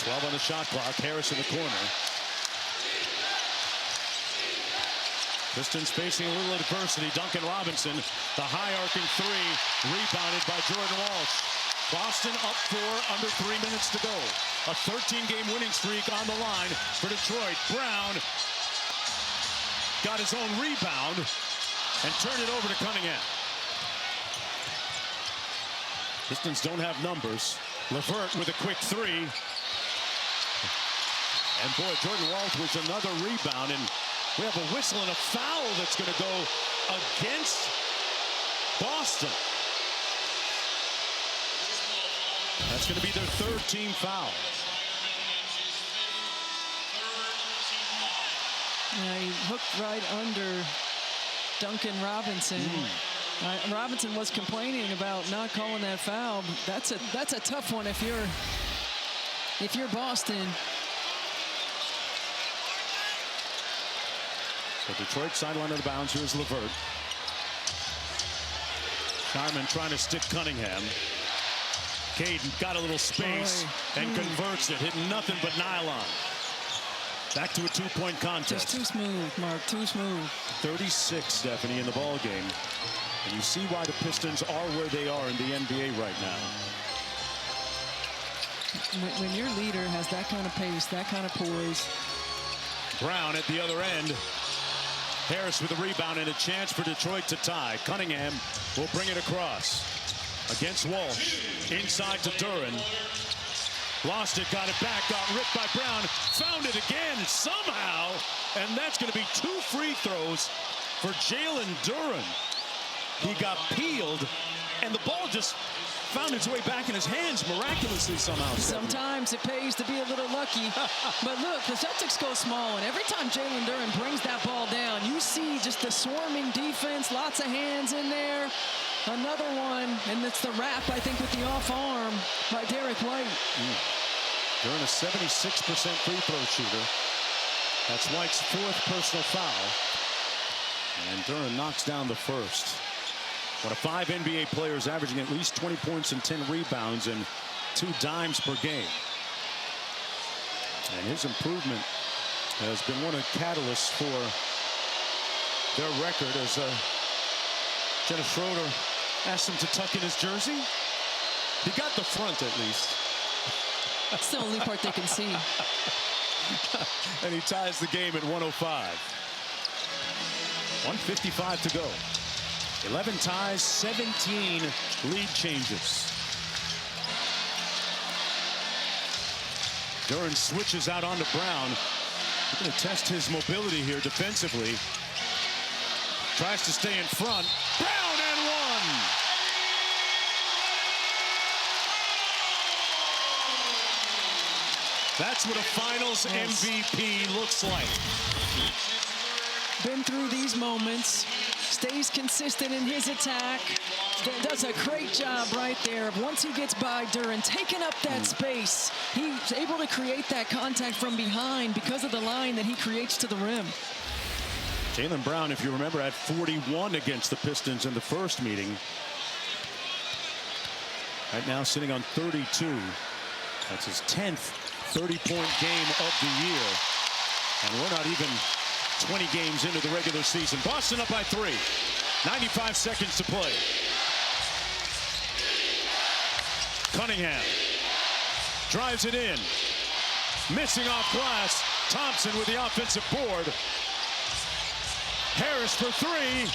12 on the shot clock. Harris in the corner. Pistons facing a little adversity. Duncan Robinson, the high arcing three, rebounded by Jordan Walsh. Boston up 4, under 3 minutes to go. A 13-game winning streak on the line for Detroit. Brown got his own rebound and turned it over to Cunningham. Pistons don't have numbers. LeVert with a quick three. And boy, Jordan Walsh with another rebound. And we have a whistle and a foul that's going to go against Boston. That's going to be their third team foul.
Yeah, he hooked right under Duncan Robinson. Robinson was complaining about not calling that foul. That's a tough one if you're Boston.
So Detroit sideline of the bounds. Here's LeVert. Sharman trying to stick Cunningham. Caden got a little space and converts it, hitting nothing but nylon. Back to a two-point contest.
Just too smooth, Mark, too smooth.
36, Stephanie, in the ball game. And you see why the Pistons are where they are in the NBA right now.
When your leader has that kind of pace, that kind of poise.
Brown at the other end. Harris with a rebound and a chance for Detroit to tie. Cunningham will bring it across. Against Walsh. Inside to Duren. Lost it, got it back, got ripped by Brown. Found it again somehow. And that's going to be 2 free throws for Jalen Duren. He got peeled, and the ball just found its way back in his hands miraculously somehow.
Sometimes it pays to be a little lucky. But look, the Celtics go small, and every time Jalen Duren brings that ball down, you see just the swarming defense, lots of hands in there. Another one, and it's the wrap, I think, with the off arm by Derek White.
Duren a 76% free throw shooter. That's White's 4th personal foul. And Duren knocks down the first. One of 5 NBA players averaging at least 20 points and 10 rebounds and 2 dimes per game. And his improvement has been one of the catalysts for their record as Dennis Schroeder asked him to tuck in his jersey. He got the front at least.
That's the only part they can see.
And he ties the game at 105. 1:55 to go. 11 ties, 17 lead changes. Duren switches out onto Brown. He's going to test his mobility here defensively. Tries to stay in front. Brown and one. That's what a finals MVP looks like.
Been through these moments. Stays consistent in his attack. Does a great job right there. Once he gets by Duren, taking up that space, he's able to create that contact from behind because of the line that he creates to the rim.
Jaylen Brown, if you remember, had 41 against the Pistons in the first meeting. Right now sitting on 32. That's his 10th 30-point game of the year. And we're not even 20 games into the regular season. Boston up by 3. 95 seconds to play. Cunningham drives it in. Missing off glass. Thompson with the offensive board. Harris for 3.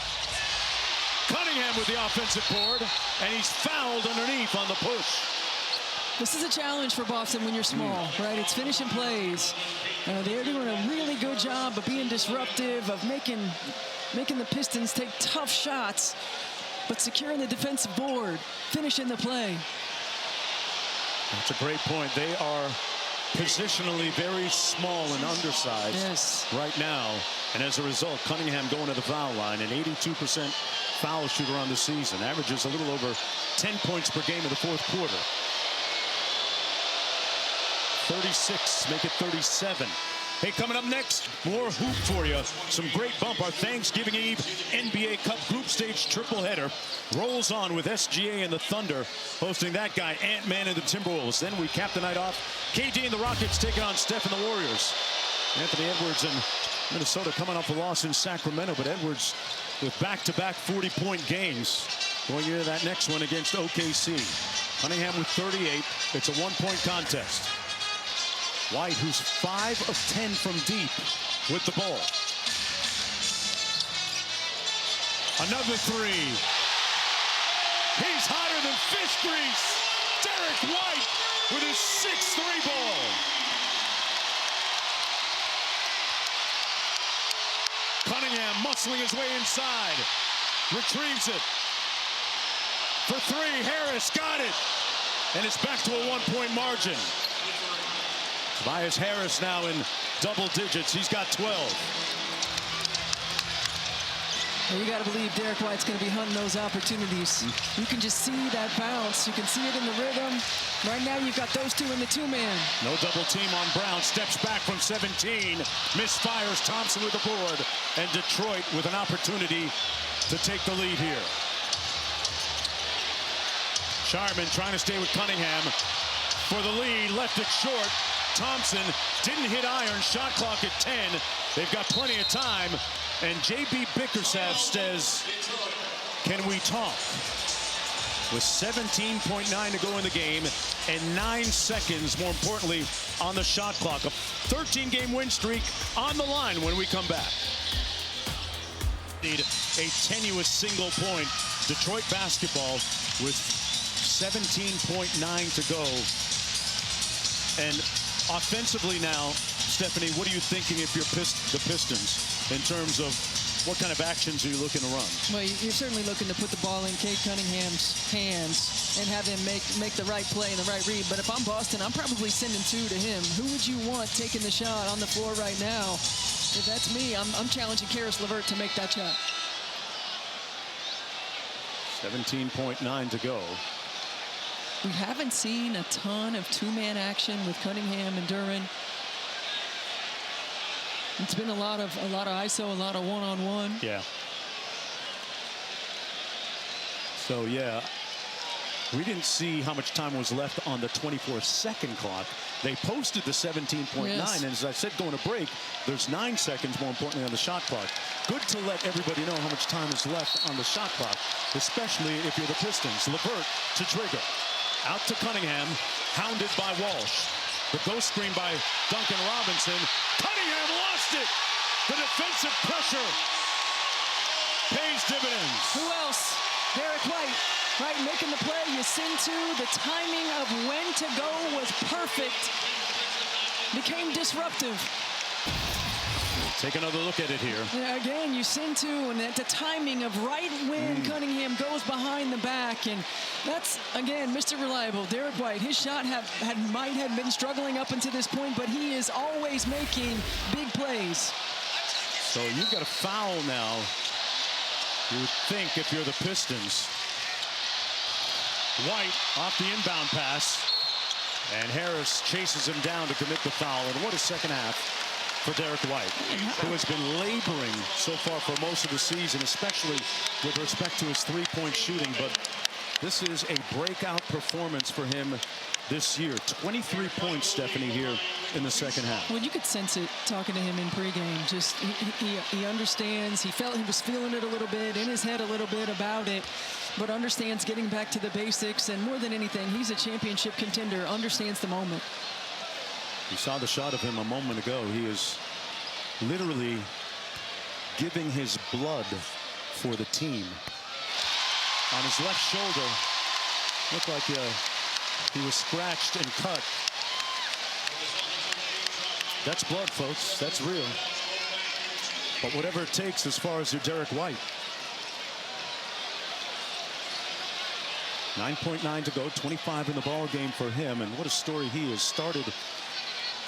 Cunningham with the offensive board. And he's fouled underneath on the push.
This is a challenge for Boston when you're small, right? It's finishing plays. They're doing a really good job but being disruptive, of making the Pistons take tough shots, but securing the defensive board, finishing the play.
That's a great point. They are positionally very small and undersized right now. And as a result, Cunningham going to the foul line, an 82% foul shooter on the season. Averages a little over 10 points per game in the fourth quarter. 36, make it 37. Hey, coming up next, more hoop for you. Some great bump. Our Thanksgiving Eve NBA Cup Group Stage tripleheader rolls on with SGA and the Thunder hosting that guy, Ant-Man and the Timberwolves. Then we cap the night off. KD and the Rockets taking on Steph and the Warriors. Anthony Edwards and Minnesota coming off a loss in Sacramento, but Edwards with back-to-back 40-point games going into that next one against OKC. Cunningham with 38. It's a one-point contest. White, who's 5 of 10 from deep with the ball. Another three. He's hotter than fish grease. Derek White with his 6th three-ball. Cunningham muscling his way inside. Retrieves it. For three, Harris got it. And it's back to a one-point margin. Tobias Harris now in double digits. He's got 12.
And you got to believe Derek White's going to be hunting those opportunities. You can just see that bounce. You can see it in the rhythm. Right now, you've got those two in the two-man.
No double team on Brown. Steps back from 17. Misfires. Thompson with the board. And Detroit with an opportunity to take the lead here. Sharman trying to stay with Cunningham for the lead. Left it short. Thompson didn't hit iron. Shot clock at 10. They've got plenty of time. And J.B. Bickerstaff says, can we talk? With 17.9 to go in the game and 9 seconds, more importantly, on the shot clock. A 13-game win streak on the line when we come back. Need a tenuous single point. Detroit basketball with 17.9 to go. And offensively now, Stephanie, what are you thinking if you're the Pistons in terms of what kind of actions are you looking to run?
Well, you're certainly looking to put the ball in Cade Cunningham's hands and have him make the right play and the right read. But if I'm Boston, I'm probably sending 2 to him. Who would you want taking the shot on the floor right now? If that's me, I'm challenging Karis LeVert to make that shot.
17.9 to go.
We haven't seen a ton of two-man action with Cunningham and Duren. It's been a lot of ISO, a lot of one-on-one.
Yeah. So yeah, we didn't see how much time was left on the 24-second clock. They posted the 17.9,
yes.
And as I said, going to break, there's 9 seconds, more importantly, on the shot clock. Good to let everybody know how much time is left on the shot clock, especially if you're the Pistons. LeVert to trigger. Out to Cunningham, hounded by Walsh. The ghost screen by Duncan Robinson. Cunningham lost it. The defensive pressure pays dividends.
Who else? Derek White, right, making the play. You send 2. The timing of when to go was perfect. Became disruptive.
Take another look at it here.
Yeah, again, you send 2, and at the timing of right when Cunningham goes behind the back, and that's, again, Mr. Reliable, Derek White. His shot might have been struggling up until this point, but he is always making big plays.
So you've got a foul now. You would think if you're the Pistons. White off the inbound pass, and Harris chases him down to commit the foul, and what a second half for Derek White, who has been laboring so far for most of the season, especially with respect to his three-point shooting. But this is a breakout performance for him this year. 23 points, Stephanie, here in the second half.
Well, you could sense it talking to him in pregame. Just he understands. He was feeling it a little bit, in his head a little bit about it, but understands getting back to the basics. And more than anything, he's a championship contender, understands the moment.
You saw the shot of him a moment ago. He is literally giving his blood for the team. On his left shoulder, looked like he was scratched and cut. That's blood, folks. That's real. But whatever it takes as far as your Derek White. 9.9 to go, 25 in the ball game for him, and what a story he has. Started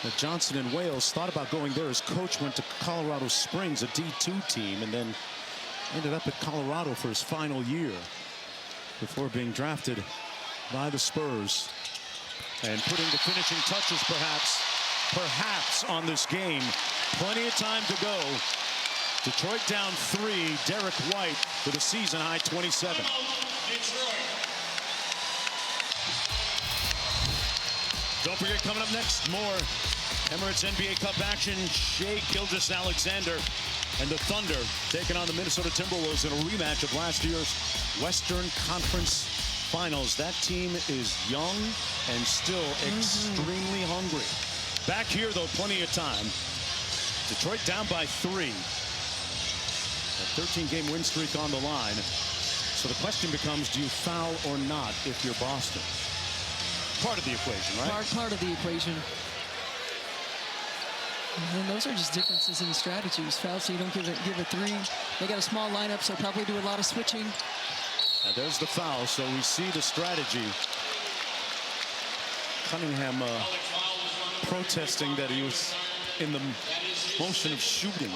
at Johnson in Wales, thought about going there as coach, went to Colorado Springs, a D2 team, and then ended up at Colorado for his final year before being drafted by the Spurs and putting the finishing touches perhaps on this game. Plenty of time to go. Detroit down 3. Derek White with a season high 27. Don't forget, coming up next, more Emirates NBA Cup action. Shai Gilgeous-Alexander and the Thunder taking on the Minnesota Timberwolves in a rematch of last year's Western Conference Finals. That team is young and still extremely hungry. Back here, though, plenty of time. Detroit down by 3. A 13-game win streak on the line. So the question becomes, do you foul or not if you're Boston? Part of the equation, right?
Part of the equation. And those are just differences in strategies. Foul, so you don't give a 3. They got a small lineup, so probably do a lot of switching.
And there's the foul, so we see the strategy. Cunningham protesting that he was in the motion of shooting.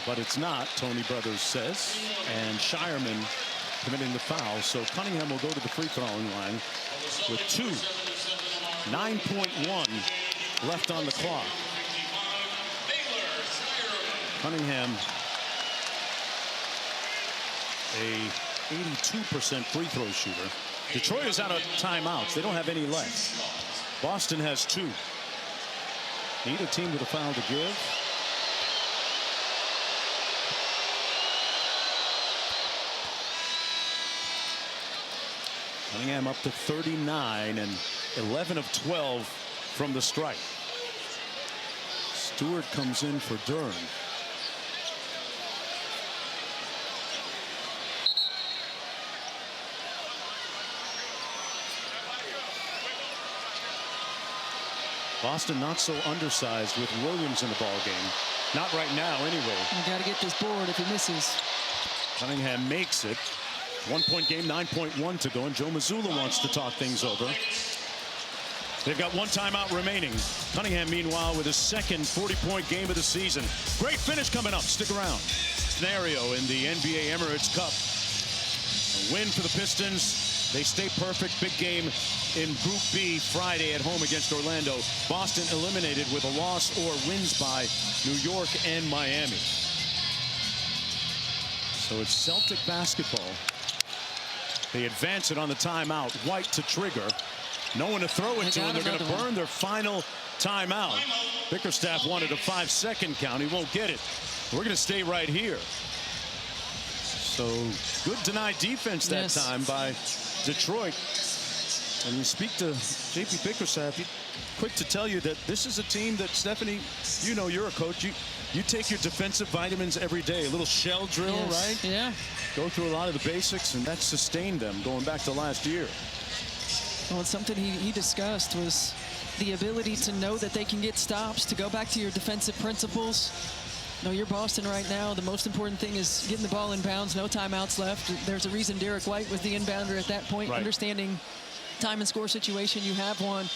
But it's not, Tony Brothers says. And Shireman committing the foul. So Cunningham will go to the free throwing line with 2. 9.1 left on the clock. Cunningham, a 82% free throw shooter. Detroit is out of timeouts. They don't have any left. Boston has 2. Neither team with a foul to give. Cunningham up to 39 and 11 of 12 from the stripe. Stewart comes in for Dern. Boston not so undersized with Williams in the ball game. Not right now, anyway.
You got to get this board if he misses.
Cunningham makes it. 1-point game, 9.1 to go, and Joe Mazzulla wants to talk things over. They've got 1 timeout remaining. Cunningham, meanwhile, with his second 40-point game of the season. Great finish coming up. Stick around. Scenario in the NBA Emirates Cup. A win for the Pistons. They stay perfect. Big game in Group B Friday at home against Orlando. Boston eliminated with a loss or wins by New York and Miami. So it's Celtic basketball. They advance it on the timeout. White to trigger. No one to throw it to, and they're going to burn their final timeout. Bickerstaff wanted a 5-second count. He won't get it. We're going to stay right here. So good denied defense that time by Detroit. And you speak to JP Bickerstaff, he's quick to tell you that this is a team that, Stephanie, you know, you're a coach. You take your defensive vitamins every day. A little shell drill, right?
Yeah.
Go through a lot of the basics, and that sustained them going back to last year.
Well, it's something he discussed was the ability to know that they can get stops, to go back to your defensive principles. No, you're Boston right now. The most important thing is getting the ball in bounds. No timeouts left. There's a reason Derek White was the inbounder at that point. Right. Understanding time and score situation, you have one.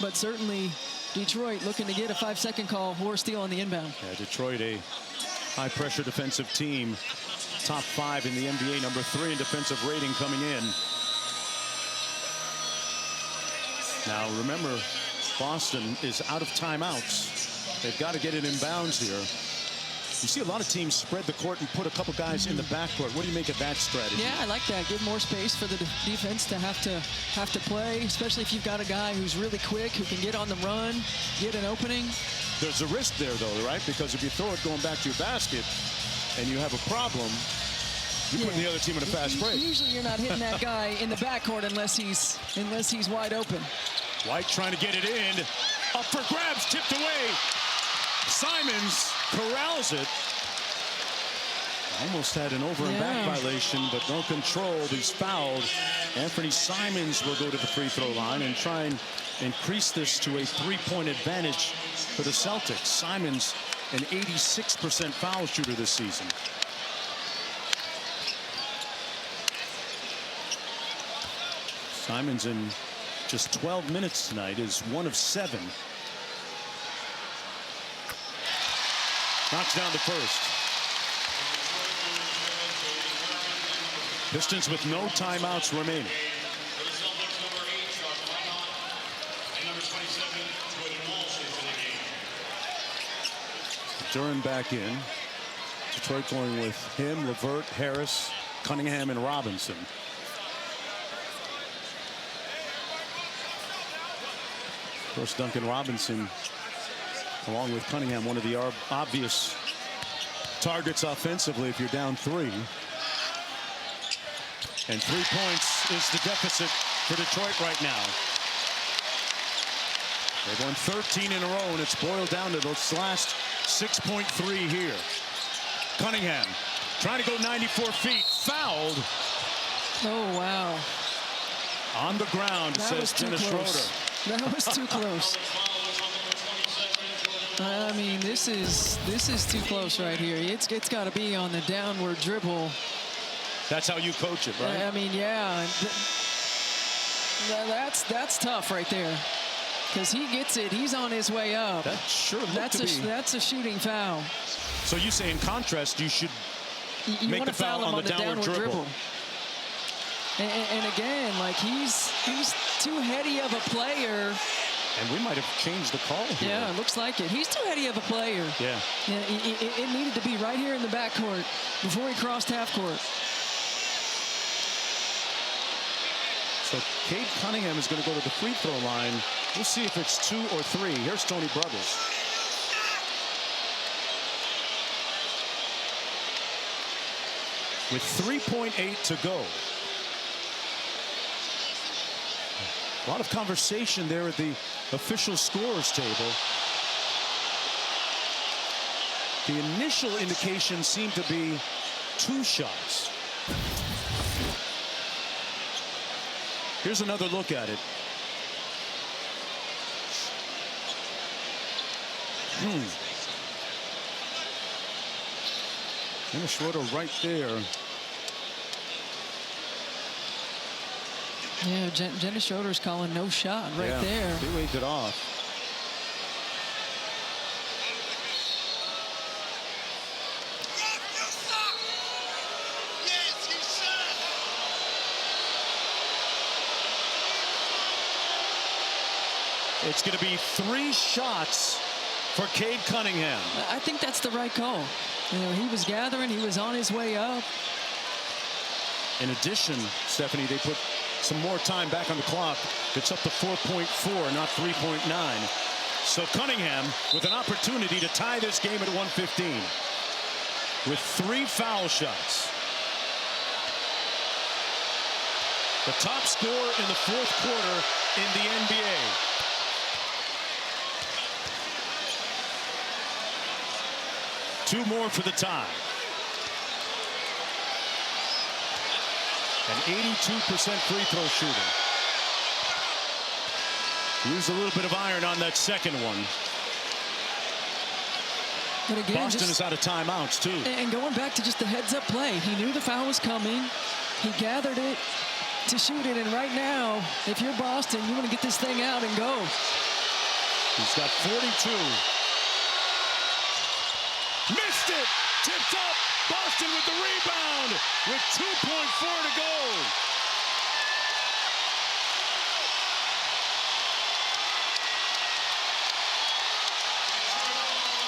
But certainly Detroit looking to get a 5-second call or steal on the inbound.
Yeah, Detroit, a high-pressure defensive team. Top 5 in the NBA, number 3 in defensive rating coming in. Now, remember, Boston is out of timeouts. They've got to get it in bounds here. You see a lot of teams spread the court and put a couple guys in the backcourt. What do you make of that strategy?
Yeah, I like that. Give more space for the defense to have to play, especially if you've got a guy who's really quick, who can get on the run, get an opening.
There's a risk there, though, right? Because if you throw it going back to your basket and you have a problem, you're putting the other team in a fast break.
Usually you're not hitting that guy in the backcourt unless he's wide open.
White trying to get it in. Up for grabs, tipped away. Simons corrals it. Almost had an over and back violation, but no control. He's fouled. Anthony Simons will go to the free throw line and try and increase this to a 3-point advantage for the Celtics. Simons an 86% foul shooter this season. Simons in just 12 minutes tonight is 1 of 7. Knocks down the first. Pistons with no timeouts remaining. Duran back in. Detroit going with him, LeVert, Harris, Cunningham, and Robinson. Of course, Duncan Robinson, along with Cunningham, one of the obvious targets offensively if you're down 3. And 3 points is the deficit for Detroit right now. They've won 13 in a row, and it's boiled down to those last 6.3 here. Cunningham trying to go 94 feet, fouled.
Oh, wow.
On the ground, says Dennis Schroeder.
That was too close. I mean, this is too close right here. It's got to be on the downward dribble.
That's how you coach it, right?
I mean, yeah. That's tough right there. Because he gets it. He's on his way up.
That sure looked
That's a shooting foul.
So you say, in contrast, you should
make the foul on the downward dribble. And again, like he's too heady of a player.
And we might have changed the call here.
Yeah, it looks like it. He's too heady of a player.
Yeah.
It needed to be right here in the backcourt before he crossed half court.
So Cade Cunningham is going to go to the free throw line. We'll see if it's 2 or 3. Here's Tony Brothers. With 3.8 to go. A lot of conversation there at the official scorers table. The initial indication seemed to be 2 shots. Here's another look at it. Dennis Schroeder right there.
Yeah, Dennis Schroeder's calling no shot right there.
He waved it off. It's going to be 3 shots for Cade Cunningham.
I think that's the right call. You know, he was gathering. He was on his way up.
In addition, Stephanie, they put some more time back on the clock. It's up to 4.4, not 3.9. So Cunningham with an opportunity to tie this game at 1:15 with 3 foul shots. The top scorer in the 4th quarter in the NBA. Two more for the tie. An 82% free throw shooter. Used a little bit of iron on that second one.
But again,
Boston is out of timeouts too.
And going back to just the heads-up play, he knew the foul was coming. He gathered it to shoot it, and right now, if you're Boston, you want to get this thing out and go.
He's got 42. Missed it! Tipped up! Boston with the rebound with 2.4 to go.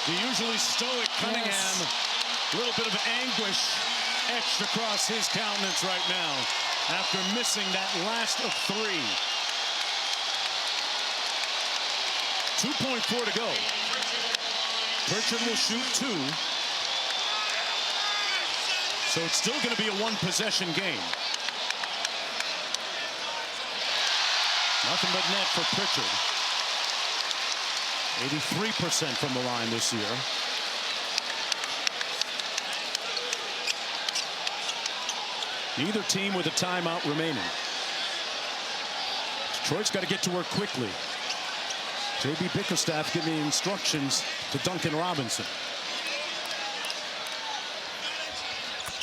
The usually stoic Cunningham, a little bit of anguish etched across his countenance right now after missing that last of 3. 2.4 to go. Pritchard will shoot 2. So it's still going to be a 1-possession game. Nothing but net for Pritchard. 83% from the line this year. Neither team with a timeout remaining. Detroit's got to get to work quickly. J.B. Bickerstaff giving instructions to Duncan Robinson.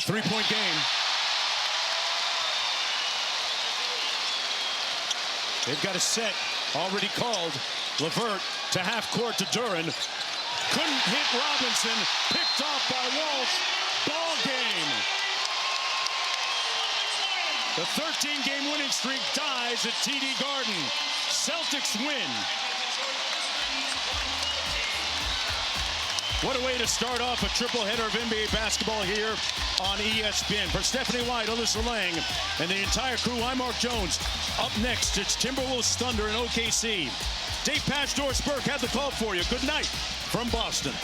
Three-point game. They've got a set already called. LeVert to half court to Duran. Couldn't hit Robinson. Picked off by Walsh. Ball game. The 13-game winning streak dies at TD Garden. Celtics win. What a way to start off a triple header of NBA basketball here on ESPN. For Stephanie White, Alyssa Lang, and the entire crew, I'm Mark Jones. Up next, it's Timberwolves Thunder in OKC. Dave Pastore Burke had the call for you. Good night from Boston.